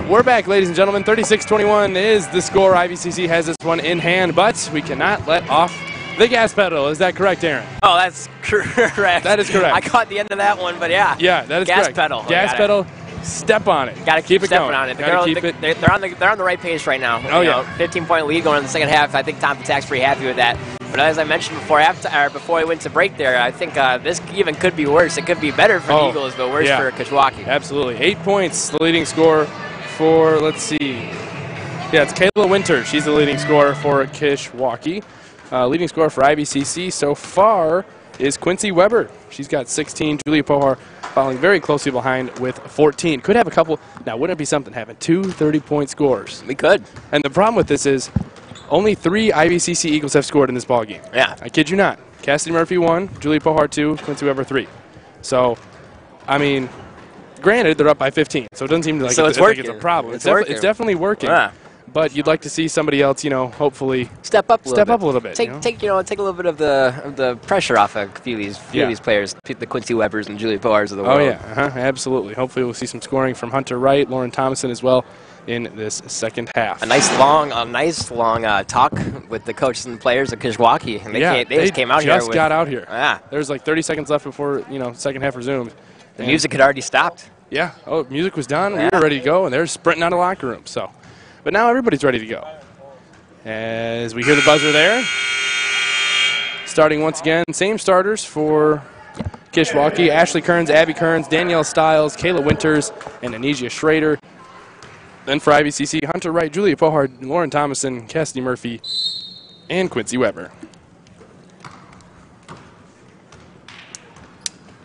We're back, ladies and gentlemen. 36-21 is the score. IVCC has this one in hand, but we cannot let off the gas pedal. Is that correct, Aaron? Oh, that's correct. That is correct. I caught the end of that one, but yeah. Yeah, that is gas correct. pedal. Gas pedal. Step on it. Got to keep it stepping going. on it. They're They're on the right pace right now. Oh, yeah. 15-point lead going in the second half. I think Tom Patak's pretty happy with that. But as I mentioned before, before I went to break there, I think this even could be worse. It could be better for the Eagles, but worse for Kishwaukee. Absolutely. 8 points, the leading score for, let's see. Yeah, it's Kayla Winter. She's the leading scorer for Kishwaukee. Leading scorer for IVCC so far is Quincy Weber. She's got 16. Julia Pohar following very closely behind with 14. Could have a couple. Now, wouldn't it be something having two 30-point scores? We could. And the problem with this is only 3 IVCC Eagles have scored in this ballgame. Yeah. I kid you not. Cassidy Murphy 1, Julia Pohar 2, Quincy Weber 3. So, I mean, granted, they're up by 15, so it doesn't seem like it's a problem. It's definitely working. Yeah. But you'd like to see somebody else, hopefully step up a little bit. Take a little bit of the pressure off of a few of these players, the Quincy Webbers and Julia Pohars of the world. Oh yeah, absolutely. Hopefully we'll see some scoring from Hunter Wright, Lauren Thomason as well in this second half. A nice long talk with the coaches and the players of Kishwaukee. And they just came out here. Just got out here. Yeah. There's like 30 seconds left before second half resumed. The music had already stopped. Yeah. Oh, music was done. We were ready to go, and they're sprinting out of the locker room. So. But now everybody's ready to go. As we hear the buzzer there. Starting once again, same starters for Kishwaukee. Ashley Kearns, Abby Kearns, Danielle Stiles, Kayla Winters, and Anesia Schrader. Then for IVCC, Hunter Wright, Julia Pohar, Lauren Thomason, Cassidy Murphy, and Quincy Weber.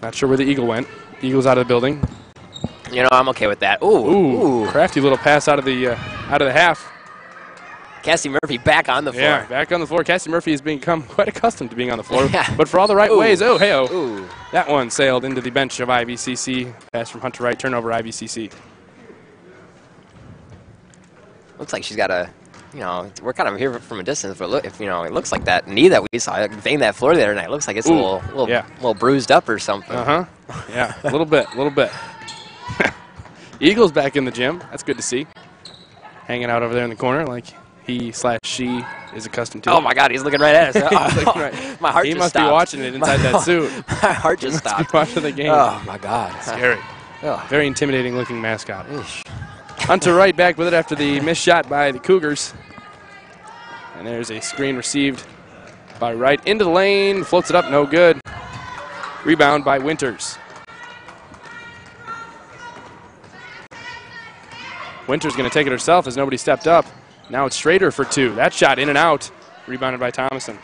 Not sure where the Eagle went. Eagle's out of the building. I'm okay with that. Ooh. Crafty little pass out of the half. Cassie Murphy back on the floor. Yeah, back on the floor. Cassie Murphy has become quite accustomed to being on the floor, yeah. But for all the right ways. Oh, hey-oh. Ooh. That one sailed into the bench of IVCC. Pass from Hunter Wright, turnover IVCC. Looks like she's got a, we're kind of here from a distance, but look, it looks like that knee that we saw bang that floor there tonight. It looks like it's a little bruised up or something. Yeah, a little bit. Eagles back in the gym. That's good to see. Hanging out over there in the corner like he/she is accustomed to. Oh, my God, he's looking right at us. Right. My heart he just must stopped. be watching it inside that suit. My heart just stopped. Must be watching the game. Oh, my God. Scary. Very intimidating looking mascot. Hunter Wright back with it after the missed shot by the Cougars. And there's a screen received by Wright into the lane. Floats it up, no good. Rebound by Winters. Winters going to take it herself as nobody stepped up. Now it's Schrader for 2. That shot in and out. Rebounded by Thomason.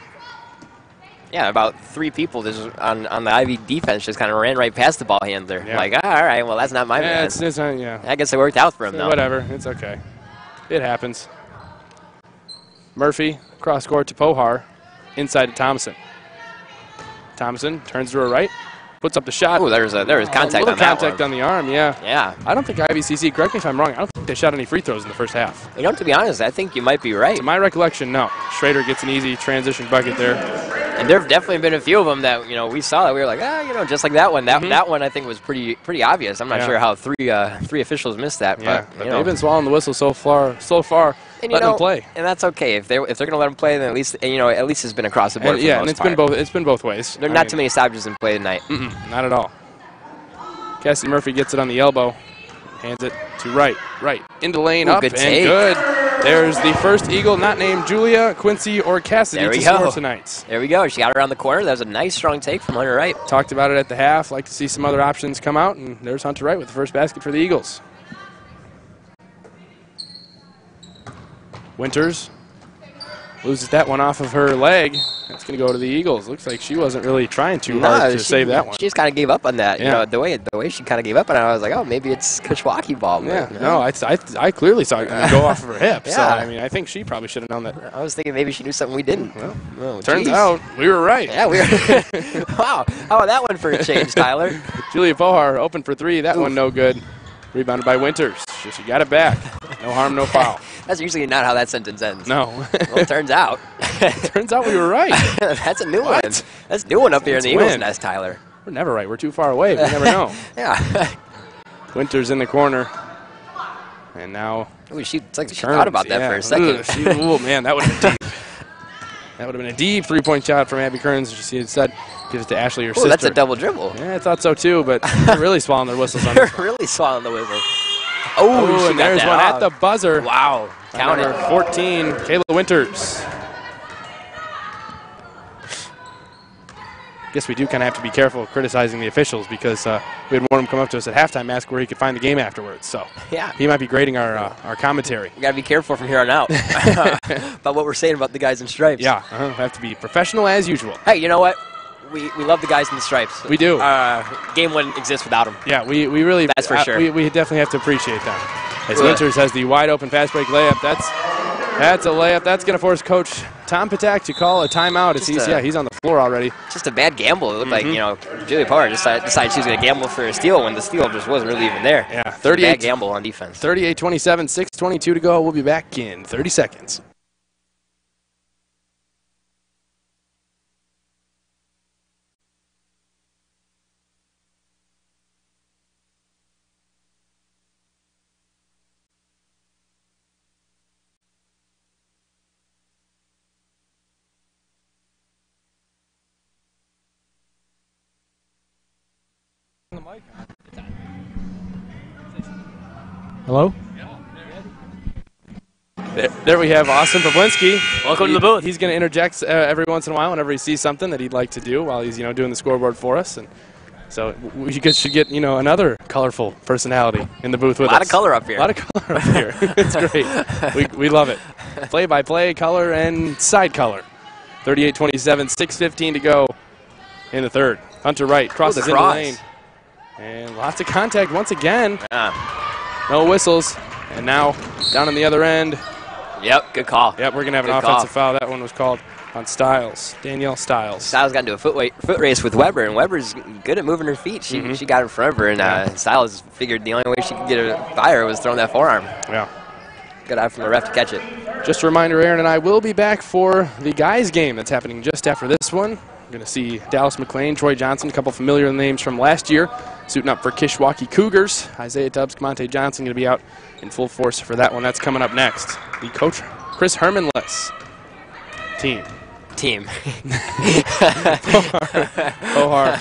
Yeah, about 3 people just on the Ivy defense just kind of ran right past the ball handler. Yeah. Like, all right, well, that's not my man. It's not, I guess it worked out for him, though. Whatever. It's okay. It happens. Murphy, cross court to Pohar. Inside to Thomason. Thomason turns to her right. Puts up the shot. Oh, there was contact on that contact one. on the arm, yeah. Yeah. I don't think IVCC, correct me if I'm wrong, I don't think they shot any free throws in the first half. To be honest, I think you might be right. To my recollection, no. Schrader gets an easy transition bucket there. And there have definitely been a few of them that, we saw that we were like, just like that one. That one I think was pretty obvious. I'm not sure how three officials missed that. Yeah, but they've been swallowing the whistle so far. And let them play. And that's okay. If they're going to let them play, then at least it's been across the board. And, and it's been both ways. There are not too many stoppages in play tonight. Not at all. Cassie Murphy gets it on the elbow. Hands it to Wright. Right. Into the lane, up, good and take. Good. There's the first Eagle not named Julia, Quincy, or Cassidy to score tonight. There we go. She got around the corner. That was a nice, strong take from Hunter Wright. Talked about it at the half. Like to see some other options come out, and there's Hunter Wright with the first basket for the Eagles. Winters loses that one off of her leg. That's going to go to the Eagles. Looks like she wasn't really trying too hard to save that one. She just kind of gave up on that. Yeah. The way she kind of gave up on it, I was like, oh, maybe it's Kishwaukee ball. Yeah, no, I clearly saw it go off of her hip. Yeah. So, I think she probably should have known that. I was thinking maybe she knew something we didn't. Well, turns out we were right. Yeah, we were. Wow. How about that one for a change, Tyler? Julia Pohar open for 3. That one no good. Rebounded by Winters. She got it back. No harm, no foul. That's usually not how that sentence ends. No. Well, it turns out. Turns out we were right. That's a new one. That's a new one up here in the Eagles nest, Tyler. We're never right. We're too far away. We never know. Yeah. Winters in the corner. And now... Ooh, it's like she thought about that for a second. Oh, man, that would have been deep. That would have been a deep three-point shot from Abby Kearns. She instead gives it to Ashley, her sister. That's a double dribble. Yeah, I thought so too, but they're really swallowing their whistles on this. They're really swallowing the whistle. Oh, and there's one at the buzzer. Wow. Count it. 14, Kayla Winters. Guess we do kind of have to be careful criticizing the officials because we had one of them come up to us at halftime, ask where he could find the game afterwards. So yeah, he might be grading our commentary. We got to be careful from here on out about what we're saying about the guys in stripes. Yeah, have to be professional as usual. Hey, you know what? We love the guys in the stripes. We do. Game wouldn't exist without them. Yeah, we really. That's for sure. We definitely have to appreciate them. As Winters has the wide open fast break layup. That's a layup. That's going to force Coach Tom Patak to call a timeout. He's on the floor already. Just a bad gamble. It looked like, Julie Power decided she was going to gamble for a steal when the steal just wasn't really even there. Yeah, 38. Bad gamble on defense. 38-27, 6:22 to go. We'll be back in 30 seconds. Hello? There we have Austin Pavlinski. Welcome to the booth. He's going to interject every once in a while whenever he sees something that he'd like to do while he's doing the scoreboard for us. And so we should get another colorful personality in the booth with us. A lot of color up here. A lot of color up here. It's great. We love it. Play-by-play, color, and side color. 38-27, 6:15 to go in the third. Hunter Wright crosses into the lane. And lots of contact once again. No whistles. And now down on the other end. Yep, good call. Yep, we're going to have an offensive foul. That one was called on Stiles, Danielle Stiles. Stiles got into a foot race with Weber, and Weber's good at moving her feet. She got in front of her, and Stiles figured the only way she could get her fire was throwing that forearm. Yeah. Good eye from the ref to catch it. Just a reminder, Aaron and I will be back for the guys' game that's happening just after this one. We're going to see Dallas McLean, Troy Johnson, a couple familiar names from last year, suiting up for Kishwaukee Cougars. Isaiah Tubbs, Camonte Johnson going to be out in full force for that one. That's coming up next. The coach, Chris Hermanless team. Pohar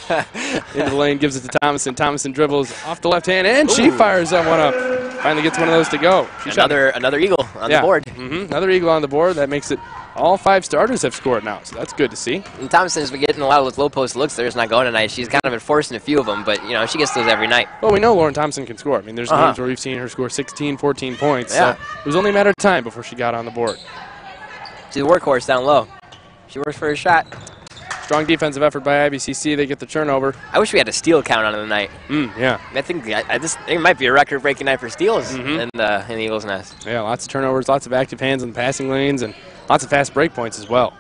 into the lane, gives it to Thomason. Thomason dribbles off the left hand, and she fires that one up. Finally gets one of those to go. Another eagle on the board. Another eagle on the board. That makes it all 5 starters have scored now, so that's good to see. And Thomason's been getting a lot of those low post looks there. It's not going tonight. She's kind of been forcing a few of them, but she gets those every night. Well, we know Lauren Thompson can score. I mean, there's games where we've seen her score 16, 14 points. Yeah. So it was only a matter of time before she got on the board. She's a workhorse down low. She works for her shot. Strong defensive effort by IVCC. They get the turnover. I wish we had a steal count on the night. Yeah. I think it might be a record-breaking night for steals in the Eagles' Nest. Yeah, lots of turnovers, lots of active hands in the passing lanes, and lots of fast break points as well.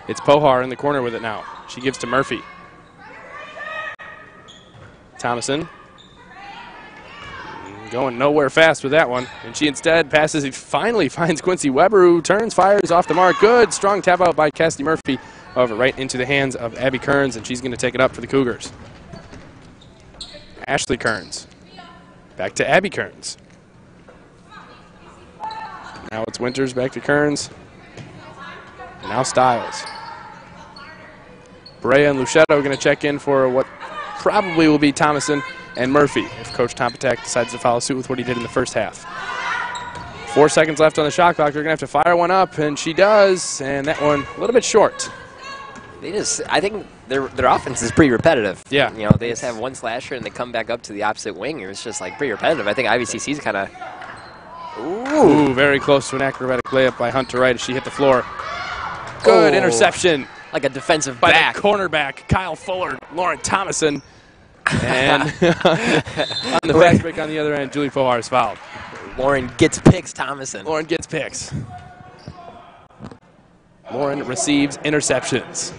It's Pohar in the corner with it now. She gives to Murphy. Thomason. Going nowhere fast with that one. And she instead passes. He finally finds Quincy Weber, who turns, fires off the mark. Good. Strong tap out by Cassidy Murphy. However, right into the hands of Abby Kearns, and she's going to take it up for the Cougars. Ashley Kearns. Back to Abby Kearns. Now it's Winters, back to Kearns. And now Stiles. Brea and Luschetto are going to check in for what probably will be Thomason and Murphy if Coach Tom Patak decides to follow suit with what he did in the first half. 4 seconds left on the shot clock. They're going to have to fire one up, and she does, and that one a little bit short. I think their offense is pretty repetitive. Yeah. They just have one slasher and they come back up to the opposite wing. It was just pretty repetitive. I think IVCC's kind of. Ooh, very close to an acrobatic layup by Hunter Wright as she hit the floor. Good interception. Like a defensive by back. The cornerback, Kyle Fuller, Lauren Thomason. And on the fast break on the other end, Julie Pohar is fouled. Lauren gets picks, Thomason. Lauren gets picks. Lauren receives interceptions.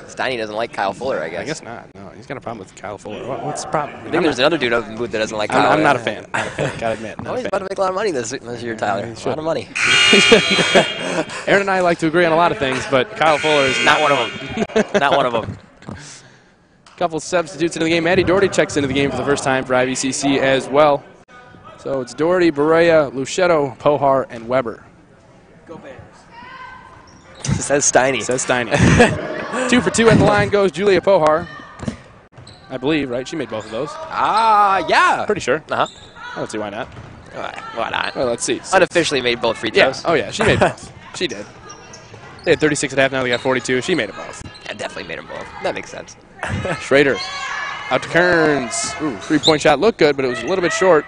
Steiny doesn't like Kyle Fuller, I guess. I guess not. No, he's got a problem with Kyle Fuller. What's the problem? I think there's another dude up in the booth that doesn't like Kyle. I'm not a fan. Gotta admit. He's about to make a lot of money this year, Tyler. A lot of money. Aaron and I like to agree on a lot of things, but Kyle Fuller is not one of them. Not one of them. Couple substitutes into the game. Maddie Doherty checks into the game for the first time for IVCC as well. So it's Doherty, Berea, Luchetto, Pohar, and Weber. Go Bears. Says Steiny. Says Steiny. 2 for 2 at the line goes Julia Pohar. I believe, right? She made both of those. Yeah. Pretty sure. Uh-huh. I don't see why not. Why not? Well, let's see. Unofficially made both free throws. Yeah. Oh, yeah. She made both. She did. They had 36 at half. Now they got 42. She made them both. I definitely made them both. That makes sense. Schrader out to Kearns. Ooh, three-point shot looked good, but it was a little bit short.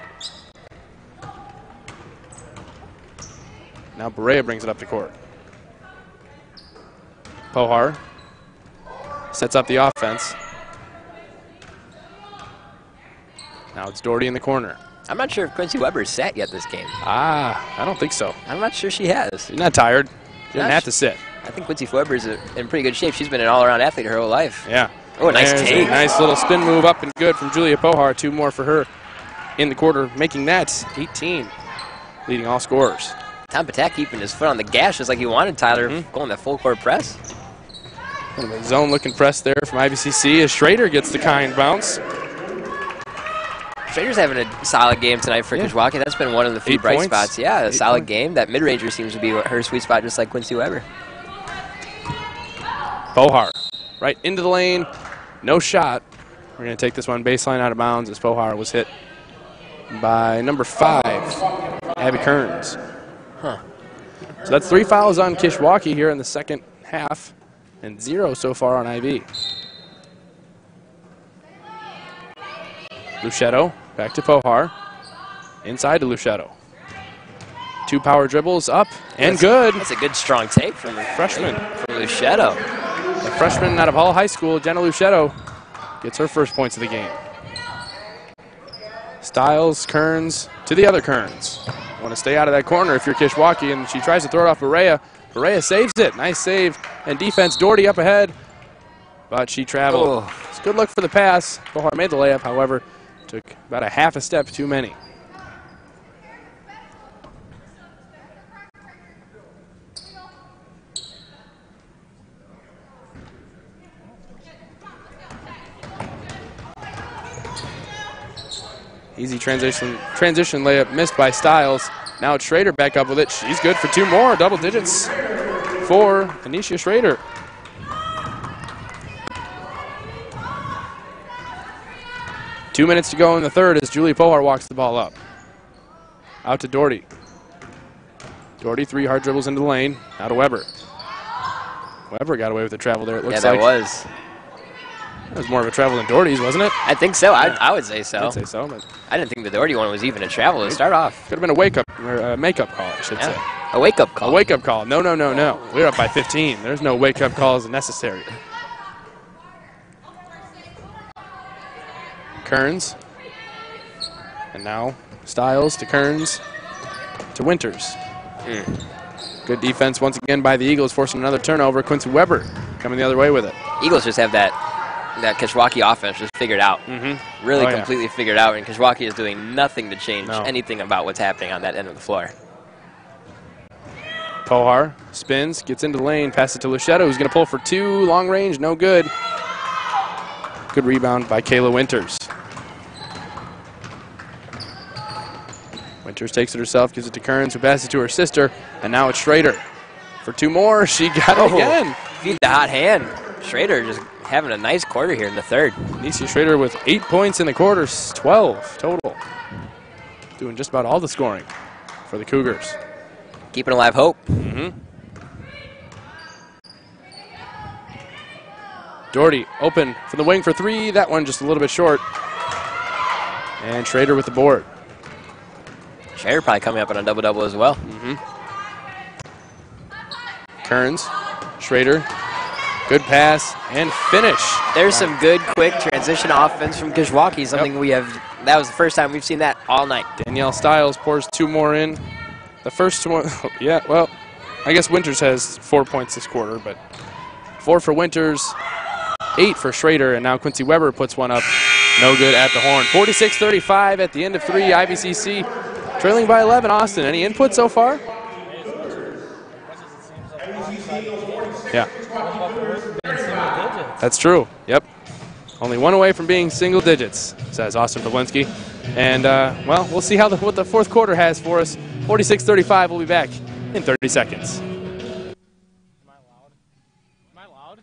Now Berea brings it up the court. Pohar sets up the offense. Now it's Doherty in the corner. I'm not sure if Quincy Weber's sat yet this game. I don't think so. I'm not sure she has. She's not tired. She didn't have to sit. I think Quincy Weber's in pretty good shape. She's been an all-around athlete her whole life. Yeah. Oh, nice There's take. a nice little spin move up and good from Julia Pohar. 2 more for her in the quarter, making that 18, leading all scorers. Tom Patak keeping his foot on the gas just like he wanted Tyler going that full court press. Kind of a zone-looking press there from IVCC as Schrader gets the kind bounce. Schrader's having a solid game tonight for Kishwaukee. That's been one of the few 8 bright points. spots. Yeah, a 8 solid points. game. That mid-ranger seems to be her sweet spot, just like Quincy Weber. Pohar right into the lane. No shot. We're going to take this one baseline out of bounds as Pohar was hit by number 5, Abby Kearns. Huh. So that's 3 fouls on Kishwaukee here in the second half and 0 so far on IV. Luchetto back to Pohar. Inside to Luchetto. 2 power dribbles up and good. That's a good strong take from the Freshman. From Luchetto. The freshman out of Hall High School, Jenna Luchetto, gets her first points of the game. Stiles, Kearns to the other Kearns. Want to stay out of that corner if you're Kishwaukee, and she tries to throw it off Berea. Berea saves it. Nice save and defense. Doherty up ahead, but she traveled. Oh. It's a good look for the pass. Pohar made the layup, however, took about a half a step too many. Easy transition layup missed by Stiles. Now it's Schrader back up with it. She's good for 2 more, double digits for Anisha Schrader. Two minutes to go in the third as Julie Pohar walks the ball up. Out to Doherty. Doherty, 3 hard dribbles into the lane. Now to Weber. Weber got away with the travel there, it looks like. Yeah, that was. That was more of a travel than Doherty's, wasn't it? I think so. I would say so. I'd say so, but I didn't think the Doherty one was even a travel to start off. could have been a wake-up or a make-up call, I should say. A wake-up call. A wake-up call. No. We're up by 15. There's no wake-up calls necessary. Kearns. And now Stiles to Kearns to Winters. Good defense once again by the Eagles, forcing another turnover. Quincy Weber coming the other way with it. Eagles just have that Kishwaukee offense just figured out. Really completely figured out, and Kishwaukee is doing nothing to change anything about what's happening on that end of the floor. Pohar spins, gets into the lane, passes it to Luchetto, who's going to pull for 2, long range, no good. Good rebound by Kayla Winters. Winters takes it herself, gives it to Kearns, who passes it to her sister, and now it's Schrader. For 2 more, she got it again. Feed the hot hand. Schrader just having a nice quarter here in the third. Anicia Schrader with 8 points in the quarters, 12 total. Doing just about all the scoring for the Cougars. Keeping alive hope. Doherty open from the wing for 3. That one just a little bit short. And Schrader with the board. Schrader probably coming up on a double-double as well. Kearns, Schrader, good pass and finish. There's some good, quick transition offense from Kishwaukee. Something we have. That was the first time we've seen that all night. Danielle Stiles pours 2 more in. The first one, yeah, well, I guess Winters has 4 points this quarter, but 4 for Winters, 8 for Schrader, and now Quincy Weber puts one up. No good at the horn. 46-35 at the end of 3. IVCC trailing by 11. Austin, any input so far? Yeah. That's true. Yep. Only one away from being single digits, says Austin Pawlinski. And, well, we'll see what the fourth quarter has for us. 46-35, we'll be back in 30 seconds. Am I loud? Am I loud?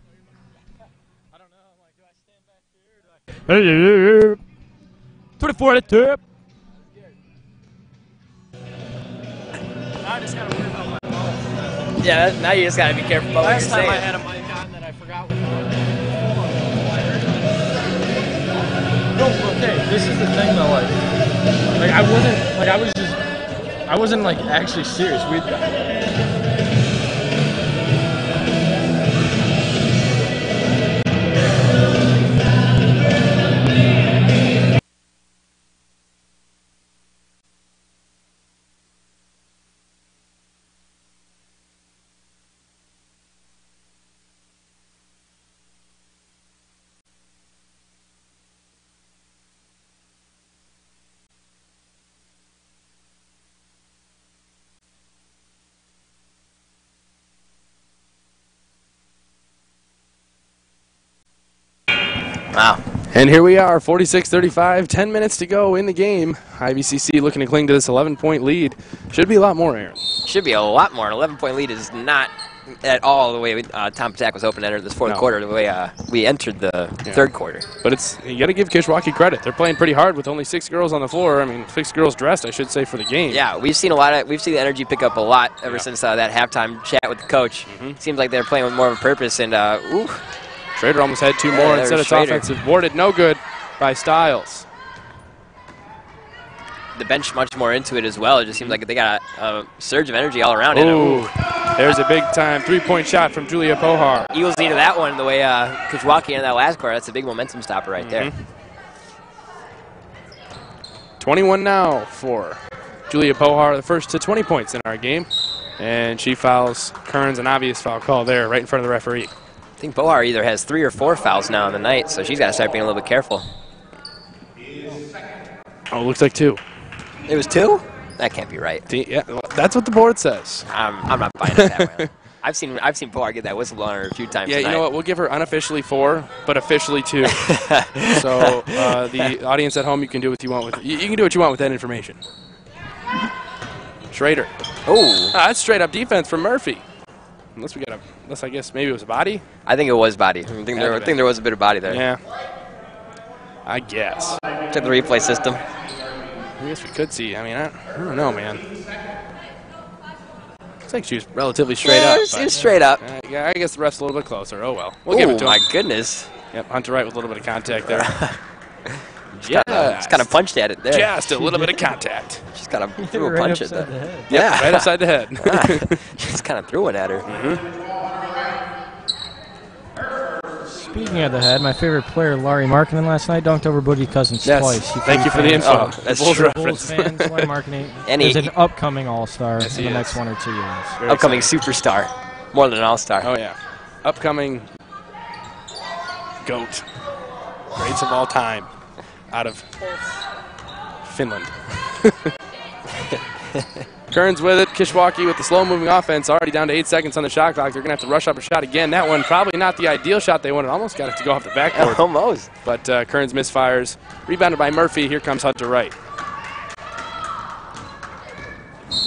I don't know. I'm like, do I stand back here? Or do I... 24 at the tip. Now I just gotta worry about my mouth. Yeah, now you just gotta be careful about what Last you're time I saying. had a mic on that I forgot what it was. No, okay, this is the thing though, like I wasn't like actually serious. Wow. And here we are, 46-35, 10 minutes to go in the game. IVCC looking to cling to this 11-point lead. Should be a lot more, Aaron. Should be a lot more. An 11-point lead is not at all the way Tom Patak was hoping to enter this fourth quarter, the way we entered the third quarter. But you got to give Kishwaukee credit. They're playing pretty hard with only 6 girls on the floor. I mean, 6 girls dressed, I should say, for the game. Yeah, we've seen the energy pick up a lot ever since that halftime chat with the coach. Seems like they're playing with more of a purpose. And Schrader almost had 2 more instead. It's offensive. Boarded no good by Stiles. The bench much more into it as well. It just seems like they got a surge of energy all around. Ooh, there's a big-time 3-point shot from Julia Pohar. Eagles needed that one the way Kishwaukee in that last quarter. That's a big momentum stopper right there. 21 now for Julia Pohar, the first to 20 points in our game. And she fouls Kearns, an obvious foul call there right in front of the referee. I think Pohar either has 3 or 4 fouls now on the night, so she's got to start being a little bit careful. Oh, it looks like 2. It was 2? That can't be right. Yeah, well, that's what the board says. I'm not buying it that way. I've seen Pohar get that whistle blown on her a few times Yeah, tonight. you know what? We'll give her unofficially 4, but officially 2. So the audience at home, you can do what you want with you can do what you want with that information. Schrader. Oh, that's straight up defense from Murphy. Unless I guess maybe it was a body. I think it was body. I think there was a bit of body there. Yeah. I guess. Check the replay system. I guess we could see. I mean, I don't know, man. Looks like she was relatively straight up. It was straight up. Yeah, I guess the ref's a little bit closer. Oh, well. We'll give it to him. Oh, my goodness. Yep, Hunter Wright with a little bit of contact there. Just kind of punched at it there. Just a little bit of contact. Just kind of threw a punch at that. Yeah, right upside the head. Just kind of threw it at her. Speaking of the head, my favorite player, Laurie Markkinen, last night dunked over Boogie Cousins twice. Thank you for the info. That's Bulls true. Bulls fans, Laurie Markkinen And is an upcoming all-star in the next 1 or 2 years. Upcoming superstar. More than an all-star. Oh, yeah. Upcoming GOAT. Greats of all time. Out of Finland. Kearns with it. Kishwaukee with the slow-moving offense. Already down to 8 seconds on the shot clock. They're going to have to rush up a shot again. That one probably not the ideal shot they wanted. Almost got it to go off the backboard. Almost. But Kearns misfires. Rebounded by Murphy. Here comes Hunter Wright.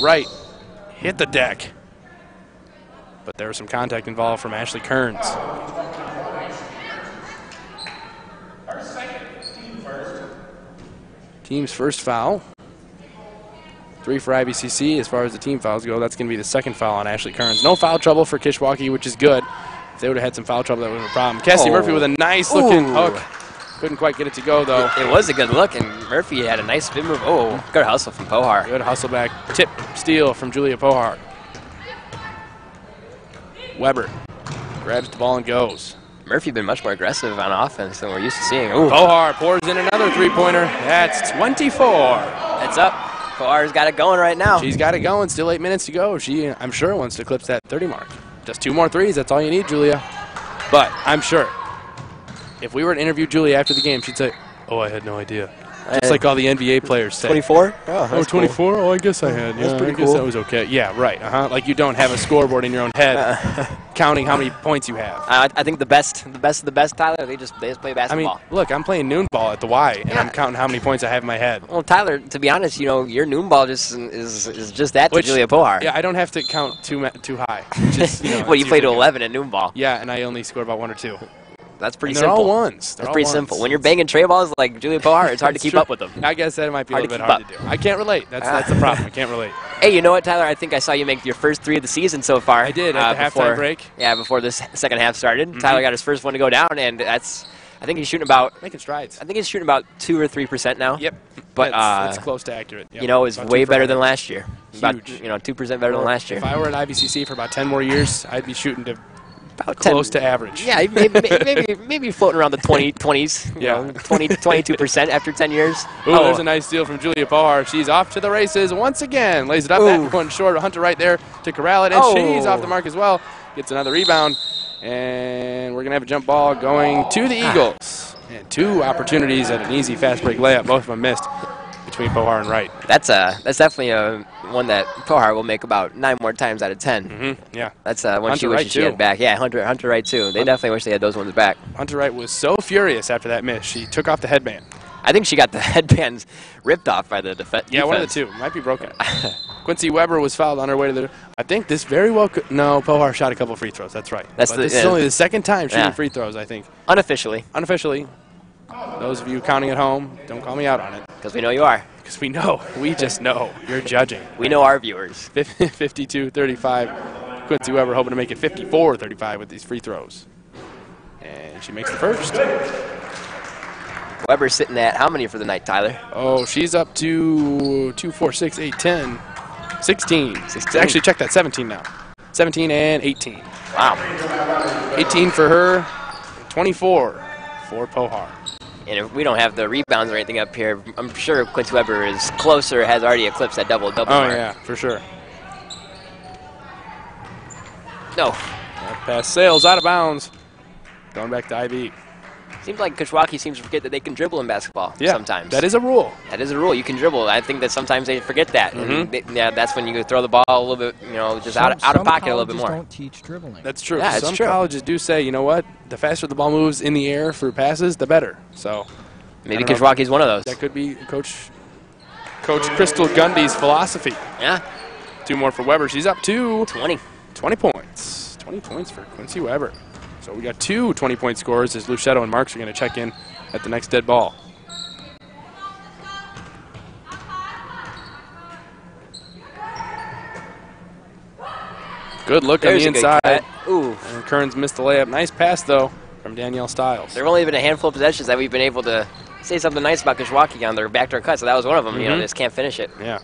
Wright hit the deck. But there was some contact involved from Ashley Kearns. Team's first foul. 3 for IVCC as far as the team fouls go. That's going to be the second foul on Ashley Kearns. No foul trouble for Kishwaukee, which is good. If they would have had some foul trouble, that would have been a problem. Cassie Murphy with a nice-looking hook. Couldn't quite get it to go, though. It was a good look, and Murphy had a nice spin move. Oh, good hustle from Pohar. Good hustle back. Tip steal from Julia Pohar. Weber grabs the ball and goes. Murphy been much more aggressive on offense than we're used to seeing. Ooh. Pohar pours in another three-pointer. That's 24. Heads up. Pohar's got it going right now. She's got it going. Still 8 minutes to go. She, I'm sure, wants to eclipse that 30 mark. Just 2 more threes. That's all you need, Julia. But I'm sure if we were to interview Julia after the game, she'd say, "Oh, I had no idea." Just like all the NBA players say. 24? Oh, 24? Cool. Oh, I guess I had. Yeah, pretty I guess cool. that was okay. Yeah, right. Like you don't have a scoreboard in your own head counting how many points you have. I think the best of the best, Tyler, they just play basketball. I mean, look, I'm playing noon ball at the Y, and I'm counting how many points I have in my head. Well, Tyler, to be honest, your noon ball just is just that to Julia Pohar. Yeah, I don't have to count too high. Just, well, you play to 11 at noon ball. Yeah, and I only score about 1 or 2. That's pretty they're simple. All ones. That's pretty simple. When you're banging tray balls like Julia Pohar, it's hard to keep up with them. I guess that might be a little bit hard to do. I can't relate. That's the problem. I can't relate. Hey, you know what, Tyler? I think I saw you make your first 3 of the season so far. I did at the halftime break. Yeah, before this second half started. Tyler got his first one to go down, and I think he's shooting about making strides. I think he's shooting about 2 or 3% now. Yep, but that's close to accurate. Yep. It's way better than last year. Huge. About 2% better than last year. If I were at IVCC for about 10 more years, I'd be shooting to about close to average. Yeah, maybe floating around the 20s. Yeah, 22% after 10 years. Ooh, there's a nice steal from Julia Pohar. She's off to the races once again. Lays it up, that one short. Hunter right there to corral it, and she's off the mark as well. Gets another rebound, and we're gonna have a jump ball going to the Eagles. And 2 opportunities at an easy fast break layup. Both of them missed between Pohar and Wright. That's definitely one that Pohar will make about 9 more times out of 10. Yeah. That's one she wishes she had back. Yeah, Hunter Wright too. They definitely wish they had those ones back. Hunter Wright was so furious after that miss. She took off the headband. I think she got the headbands ripped off by the defense. Yeah, one of the 2. Might be broken. Quincy Weber was fouled on her way to the... I think this very well could... No, Pohar shot a couple free throws. That's right. This is only the second time shooting free throws, I think. Unofficially. Unofficially. Those of you counting at home, don't call me out on it. Because we know you are. Because we know. We just know. You're judging. We know our viewers. 52-35. Quincy Weber hoping to make it 54-35 with these free throws. And she makes the first. Weber's sitting at how many for the night, Tyler? Oh, she's up to 2, 4, 6, 8, 10. 16. Actually, check that. 17 now. 17 and 18. Wow. 18 for her. 24 for Pohar. And if we don't have the rebounds or anything up here, I'm sure Quincy Weber is closer, has already eclipsed that double-double mark. Oh, yeah, for sure. No. That pass sails out of bounds. Going back to IV. Seems like Kishwaukee seems to forget that they can dribble in basketball sometimes. That is a rule. That is a rule. You can dribble. I think that sometimes they forget that. And that's when you throw the ball a little bit, just out of pocket a little bit more. Don't teach dribbling. That's true. Yeah, some colleges do say, you know what, the faster the ball moves in the air for passes, the better. So maybe Kishwaukee's one of those. That could be Coach Crystal Gundy's philosophy. Yeah. 2 more for Weber. She's up to 20 points. 20 points for Quincy Weber. So we got 2 20-point scorers as Luchetto and Marks are going to check in at the next dead ball. Good look on the inside. Ooh. And Kearns missed the layup. Nice pass, though, from Danielle Stiles. There have only been a handful of possessions that we've been able to say something nice about Kishwaukee on their backdoor cut, so that was one of them. They just can't finish it. Yeah.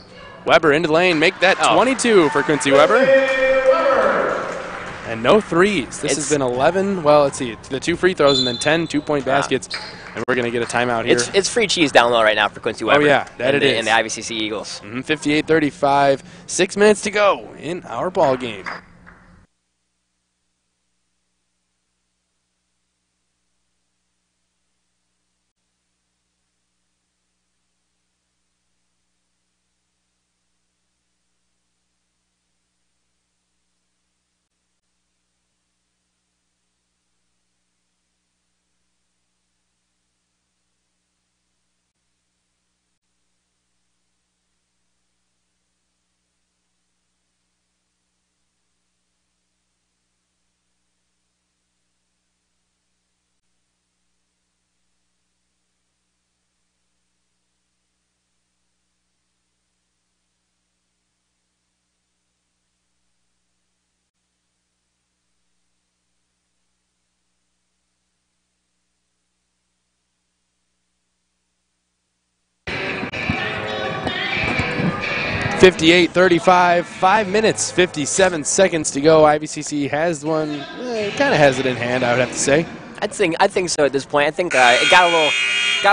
Weber into the lane. Make that 22 for Quincy Weber. And no threes. This has been 11. Well, let's see. The 2 free throws and then 10 2-point baskets. And we're going to get a timeout here. It's free cheese down low right now for Quincy Weber. Oh, yeah. It is. And the IVCC Eagles. 58-35. 6 minutes to go in our ball game. (58-35), 5 minutes, 57 seconds to go. IVCC has one, kind of has it in hand, I would have to say. I think so at this point. I think it got a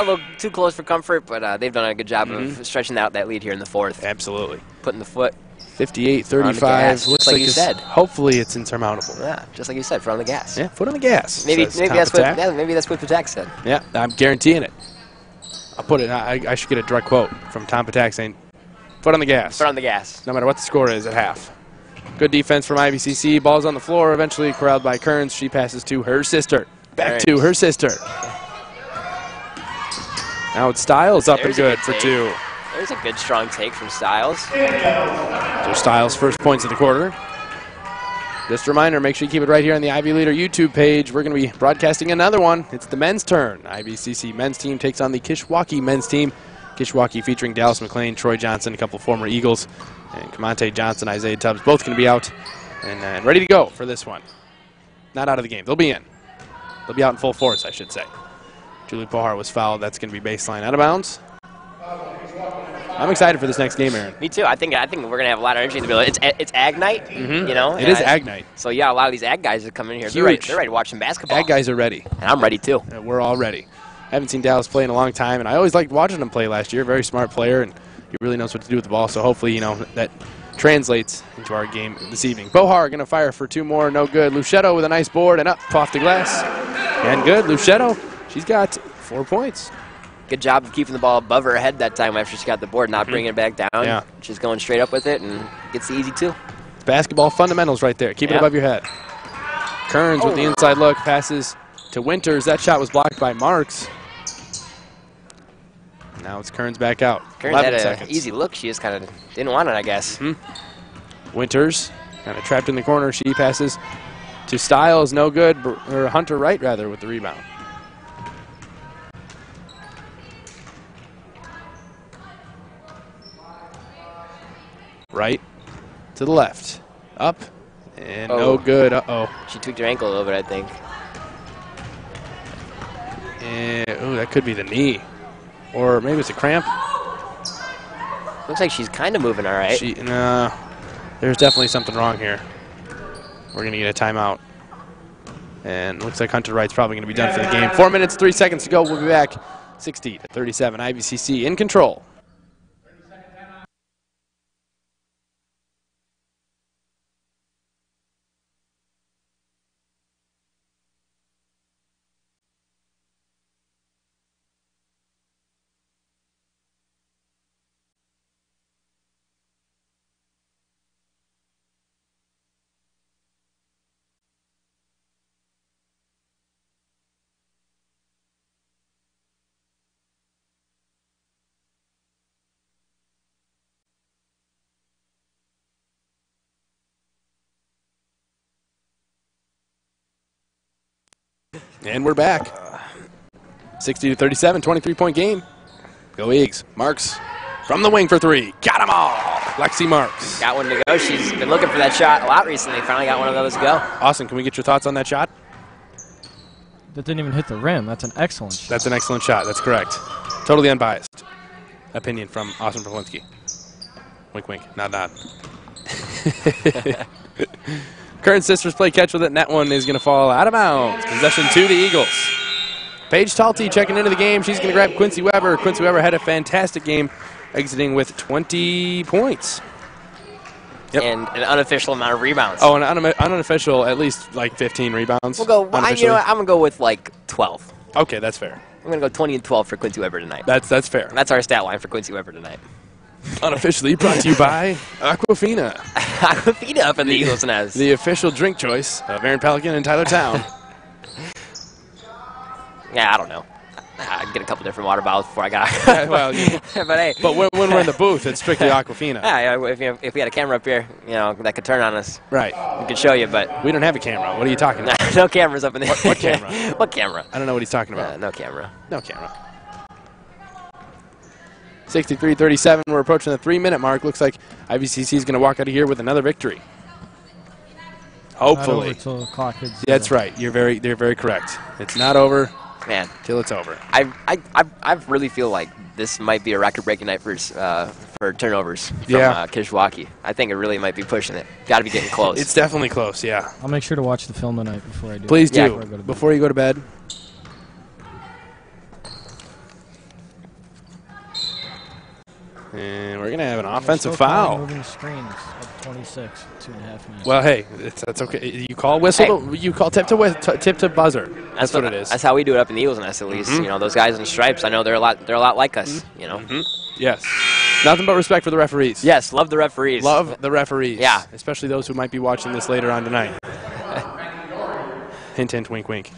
little too close for comfort, but they've done a good job of stretching out that lead here in the fourth. Absolutely. Putting the foot. 58-35. Looks like you said. Hopefully it's insurmountable. Yeah, just like you said, foot on the gas. Yeah, foot on the gas. Maybe that's what Patak said. Yeah, I'm guaranteeing it. I'll put it. I should get a direct quote from Tom Patak saying, "Foot on the gas." Foot on the gas. No matter what the score is at half. Good defense from IVCC. Ball's on the floor. Eventually corralled by Kearns. She passes to her sister. Back to her sister. Now it's Styles up and good for 2. There's a good strong take from Styles. So Styles' first points of the quarter. Just a reminder, make sure you keep it right here on the Ivy Leader YouTube page. We're going to be broadcasting another one. It's the men's turn. IVCC men's team takes on the Kishwaukee men's team. Kishwaukee featuring Dallas McLean, Troy Johnson, a couple of former Eagles, and Camonte Johnson, Isaiah Tubbs, both going to be out and ready to go for this one. Not out of the game. They'll be in. They'll be out in full force, I should say. Julie Pohar was fouled. That's going to be baseline out of bounds. I'm excited for this next game, Aaron. Me too. I think we're gonna have a lot of energy in the building. It's Ag Night, you know. It is Ag Night. So yeah, a lot of these Ag guys that come in here, they're ready to watch some basketball. Ag guys are ready. And I'm ready too. We're all ready. I haven't seen Dallas play in a long time, and I always liked watching him play last year. Very smart player, and he really knows what to do with the ball. So hopefully, you know, that translates into our game this evening. Pohar going to fire for 2 more, no good. Luchetto with a nice board and up off the glass, and good. Luchetto, she's got 4 points. Good job of keeping the ball above her head that time after she got the board, not bringing it back down. Yeah. She's going straight up with it and gets the easy 2. It's basketball fundamentals right there. Keep it above your head. Kearns with the inside look, passes to Winters. That shot was blocked by Marks. Now it's Kearns back out. Kearns had an easy look. She just kind of didn't want it, I guess. Winters kind of trapped in the corner. She passes to Styles. No good. Or Hunter Wright, rather, with the rebound. Right to the left. Up. And no good. Uh-oh. She tweaked her ankle a little bit, I think. And, that could be the knee. Or maybe it's a cramp. Looks like she's kind of moving all right. No, there's definitely something wrong here. We're going to get a timeout. And looks like Hunter Wright's probably going to be done for the game. 4 minutes, 3 seconds to go. We'll be back 60-37. IVCC in control. And we're back. 60-37, 23-point game. Go Eags. Marks from the wing for 3. Got them all. Lexi Marks. Got one to go. She's been looking for that shot a lot recently. Finally got one of those to go. Austin, can we get your thoughts on that shot? That didn't even hit the rim. That's an excellent shot. That's an excellent shot. That's correct. Totally unbiased opinion from Austin Perlinski. Wink, wink. Nod, nod. Kearns sisters play catch with it, and that one is going to fall out of bounds. Possession to the Eagles. Paige Talty checking into the game. She's going to grab Quincy Weber. Quincy Weber had a fantastic game, exiting with 20 points. Yep. And an unofficial amount of rebounds. Oh, an unofficial, at least like 15 rebounds. We'll go. You know what, I'm going to go with like 12. Okay, that's fair. I'm going to go 20 and 12 for Quincy Weber tonight. That's fair. And that's our stat line for Quincy Weber tonight. Unofficially brought to you by Aquafina. Aquafina up in the Eagles Nest. The official drink choice of Aaron Pelican and Tyler Town. Yeah, I don't know. I'd get a couple different water bottles before I got. Well, but hey. But when we're in the booth, it's strictly Aquafina. Yeah, if we had a camera up here, you know, that could turn on us. Right. We could show you, but we don't have a camera. What are you talking about? No cameras up in there. What camera? What camera? I don't know what he's talking about. No camera. No camera. 63-37. We're approaching the 3-minute mark. Looks like IVCC is going to walk out of here with another victory. Hopefully. Not over till the clock hits 0. That's right. They're very correct. It's not over, man, till it's over. I really feel like this might be a record-breaking night for turnovers from Kishwaukee. I think it really might be pushing it. Got to be getting close. It's definitely close. Yeah. I'll make sure to watch the film tonight before I do. Please do. Yeah. Before you go to bed. And we're going to have an offensive Still calling foul. Moving screens at 26, 2.5 minutes. Well, hey, that's okay. You call whistle, you call tip to buzzer. That's what it is. That's how we do it up in the Eagles Nest, at least. You know, those guys in stripes. I know they're a lot like us. You know. Yes. Nothing but respect for the referees. Yes, love the referees. Love the referees. Yeah. Especially those who might be watching this later on tonight. Hint, hint, wink, wink.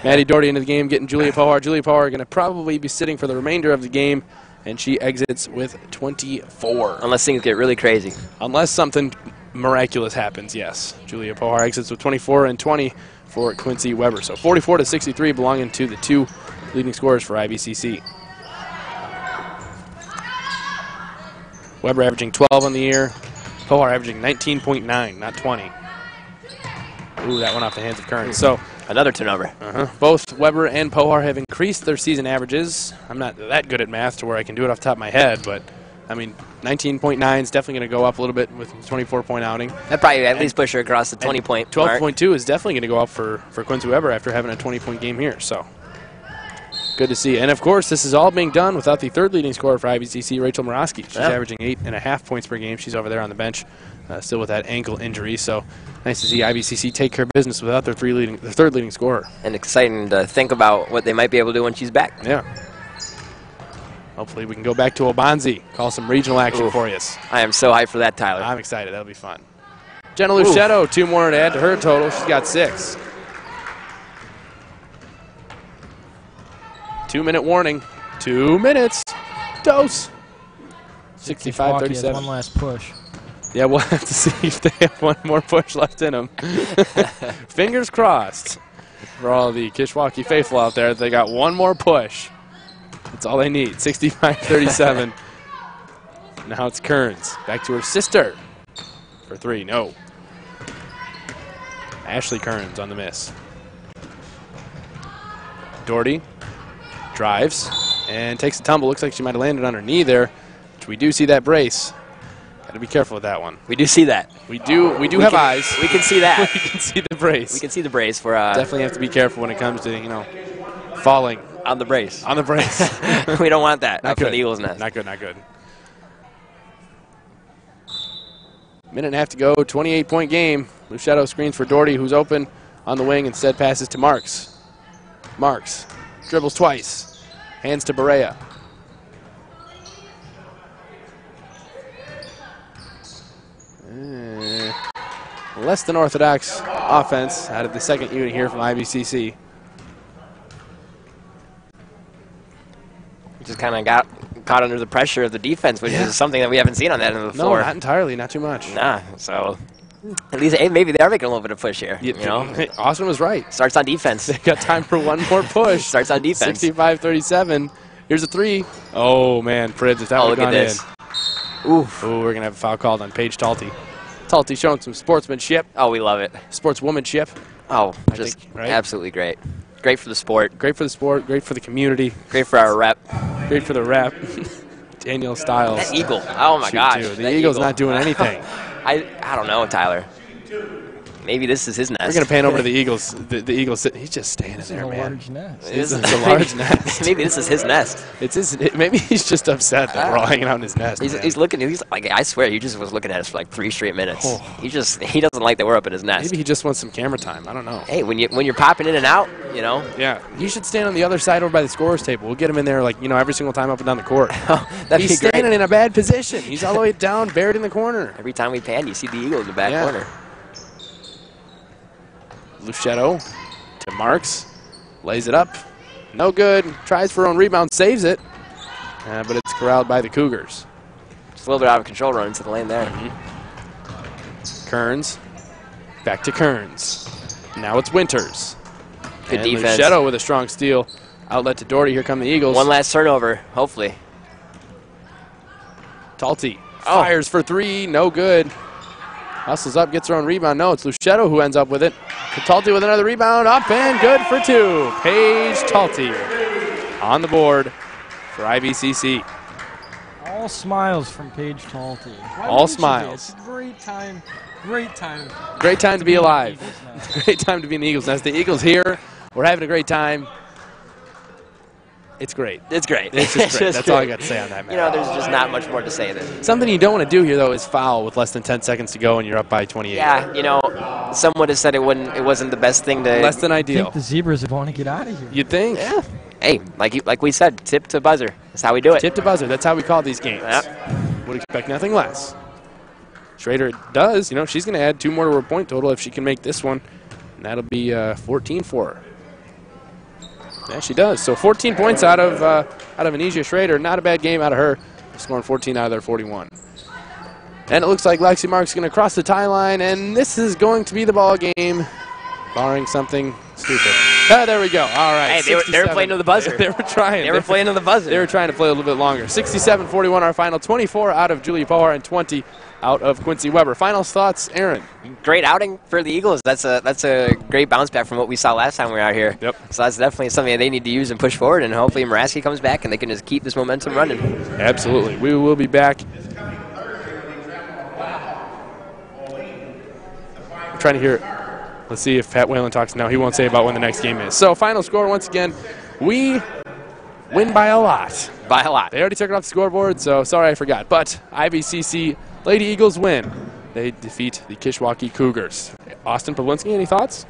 Maddie Doherty into the game, getting Julia Pohar. Julia Pohar going to probably be sitting for the remainder of the game, and she exits with 24. Unless things get really crazy. Unless something miraculous happens, yes. Julia Pohar exits with 24 and 20 for Quincy Weber. So 44-63 belonging to the two leading scorers for IVCC. Weber averaging 12 on the year. Pohar averaging 19.9, not 20. Ooh, that went off the hands of Kearns. So another turnover. Both Weber and Pohar have increased their season averages. I'm not that good at math to where I can do it off the top of my head, but I mean, 19.9 is definitely going to go up a little bit with 24-point outing. That probably at least push her across the 20-point mark. 12.2 is definitely going to go up for Quincy Weber after having a 20-point game here. So good to see. And, of course, this is all being done without the third leading scorer for IVCC, Rachel Morosky. She's averaging 8.5 points per game. She's over there on the bench, still with that ankle injury. So nice to see IVCC take care of business without their third leading scorer. And exciting to think about what they might be able to do when she's back. Yeah. Hopefully we can go back to Obanzi, call some regional action for you. I am so hyped for that, Tyler. I'm excited. That'll be fun. Jenna Luchetto, 2 more to add to her total. She's got 6. 2-minute warning. 2 minutes. Dose. 65-37. One last push. Yeah, we'll have to see if they have one more push left in them. Fingers crossed for all the Kishwaukee faithful out there. They got one more push. That's all they need. 65-37. Now it's Kearns. Back to her sister for 3. No. Ashley Kearns on the miss. Doherty drives and takes a tumble. Looks like she might have landed on her knee there, which we do see that brace. Got to be careful with that one. We do see that. We do have eyes. We can see that. We can see the brace. We can see the brace for definitely have to be careful when it comes to, you know, falling. On the brace. On the brace. We don't want that. Not good. For the Eagles Nest. Not good, not good. Minute and a half to go, 28-point game. Luchetto screens for Doherty, who's open on the wing, instead passes to Marks. Marks dribbles twice, hands to Berea. Less than orthodox offense out of the second unit here from IVCC. Just kind of got caught under the pressure of the defense, which is something that we haven't seen on that end of the floor. No, not entirely, not too much. Nah, so at least maybe they are making a little bit of push here. You know, Austin was right. Starts on defense. They got time for one more push. Starts on defense. 65-37. Here's a 3. Oh man, Pribs, if that would have gone in. Oof. Ooh, we're gonna have a foul called on Paige Talty. Talty showing some sportsmanship. Oh, we love it. Sportswomanship. Oh, I just think, right? absolutely great. Great for the sport. Great for the sport. Great for the community. Great for our rep. Great for the rep. Daniel Stiles. That eagle. Oh my gosh. The Eagle's not doing anything. I don't know, Tyler. Maybe this is his nest. We're going to pan over to the Eagles. The Eagles, he's just standing there, man. Large nest. It's a large nest. Maybe this is his nest. Maybe he's just upset that we're all hanging out in his nest. He's looking. He's like, I swear, he just was looking at us for like 3 straight minutes. Oh. He doesn't like that we're up in his nest. Maybe he just wants some camera time. I don't know. Hey, when you're popping in and out, you know. Yeah, he should stand on the other side over by the scorer's table. We'll get him in there, like, you know, every single time up and down the court. He's standing in a bad position. He's all the way down, buried in the corner. Every time we pan, you see the Eagle in the back corner. Luchetto to Marks, lays it up, no good, tries for her own rebound, saves it, but it's corralled by the Cougars. Just a little bit out of control run into the lane there. Kearns, back to Kearns. Now it's Winters. Good and defense. Luchetto with a strong steal, outlet to Doherty, here come the Eagles. One last turnover, hopefully. Talty fires for 3, no good. Hustles up, gets her own rebound. No, it's Luchetto who ends up with it. Talty with another rebound, up and good for 2. Paige Talty on the board for IVCC. All smiles from Paige Talty. All smiles. It's a great time. Great time. Great time to be alive. Great time to be in the Eagles Nest. The Eagles here. We're having a great time. It's great. It's great. It's just great. That's all I got to say on that match. You know, there's just not much more to say there. Something you don't want to do here, though, is foul with less than 10 seconds to go and you're up by 28. Yeah, you know, someone has said it wasn't the best thing to. Less than I ideal. think the Zebras would want to get out of here. You'd think? Yeah. Hey, like we said, tip to buzzer. That's how we do it. Tip to buzzer. That's how we call these games. Yep. Would expect nothing less. Schrader does. You know, she's going to add 2 more to her point total if she can make this one. And that'll be 14 for her. Yeah, she does. So 14 points out of Anisha Schrader. Not a bad game out of her. Scoring 14 out of their 41. And it looks like Lexi Mark's going to cross the tie line, and this is going to be the ball game, barring something stupid. There we go. All right. Hey, they were playing to the buzzer. They were trying. They were playing to the buzzer. They were trying to play a little bit longer. 67-41 our final. 24 out of Julia Pohar and 20 out of Quincy Weber. Final thoughts, Aaron? Great outing for the Eagles. That's a great bounce back from what we saw last time we were out here. Yep. So that's definitely something that they need to use and push forward, and hopefully Muraski comes back and they can just keep this momentum running. Absolutely. We will be back. I'm trying to hear. Let's see if Pat Whalen talks now. He won't say about when the next game is. So final score once again, we win by a lot. By a lot. They already took it off the scoreboard, so sorry I forgot. But IVCC Lady Eagles win. They defeat the Kishwaukee Cougars. Austin Pawlinski, any thoughts?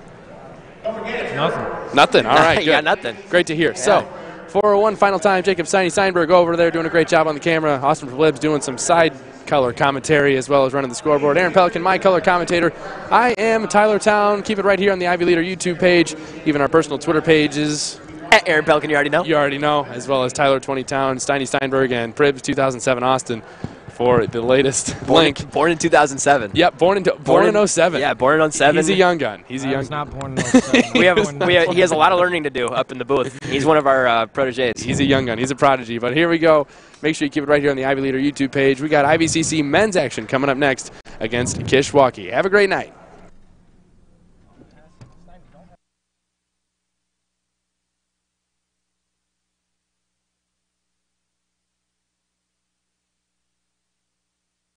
Nothing. Nothing. All right, good. Yeah, nothing. Great to hear. Yeah. So, for one final time, Jacob Steinberg over there doing a great job on the camera. Austin Plibs doing some side color commentary as well as running the scoreboard. Aaron Pelican, my color commentator. I am Tyler Town. Keep it right here on the Ivy Leader YouTube page, even our personal Twitter pages. At Aaron Pelican, you already know. You already know, as well as Tyler 20 Town, Steiny Steinberg, and Pribs 2007 Austin for the latest link. Born in 2007. Yep, born in 07. Yeah, born in 07. He's a young gun. He's a young. He's not born in 07. He has a lot of learning to do up in the booth. He's one of our proteges. He's a young gun. He's a prodigy. But here we go. Make sure you keep it right here on the Ivy Leader YouTube page. We got IVCC men's action coming up next against Kishwaukee. Have a great night.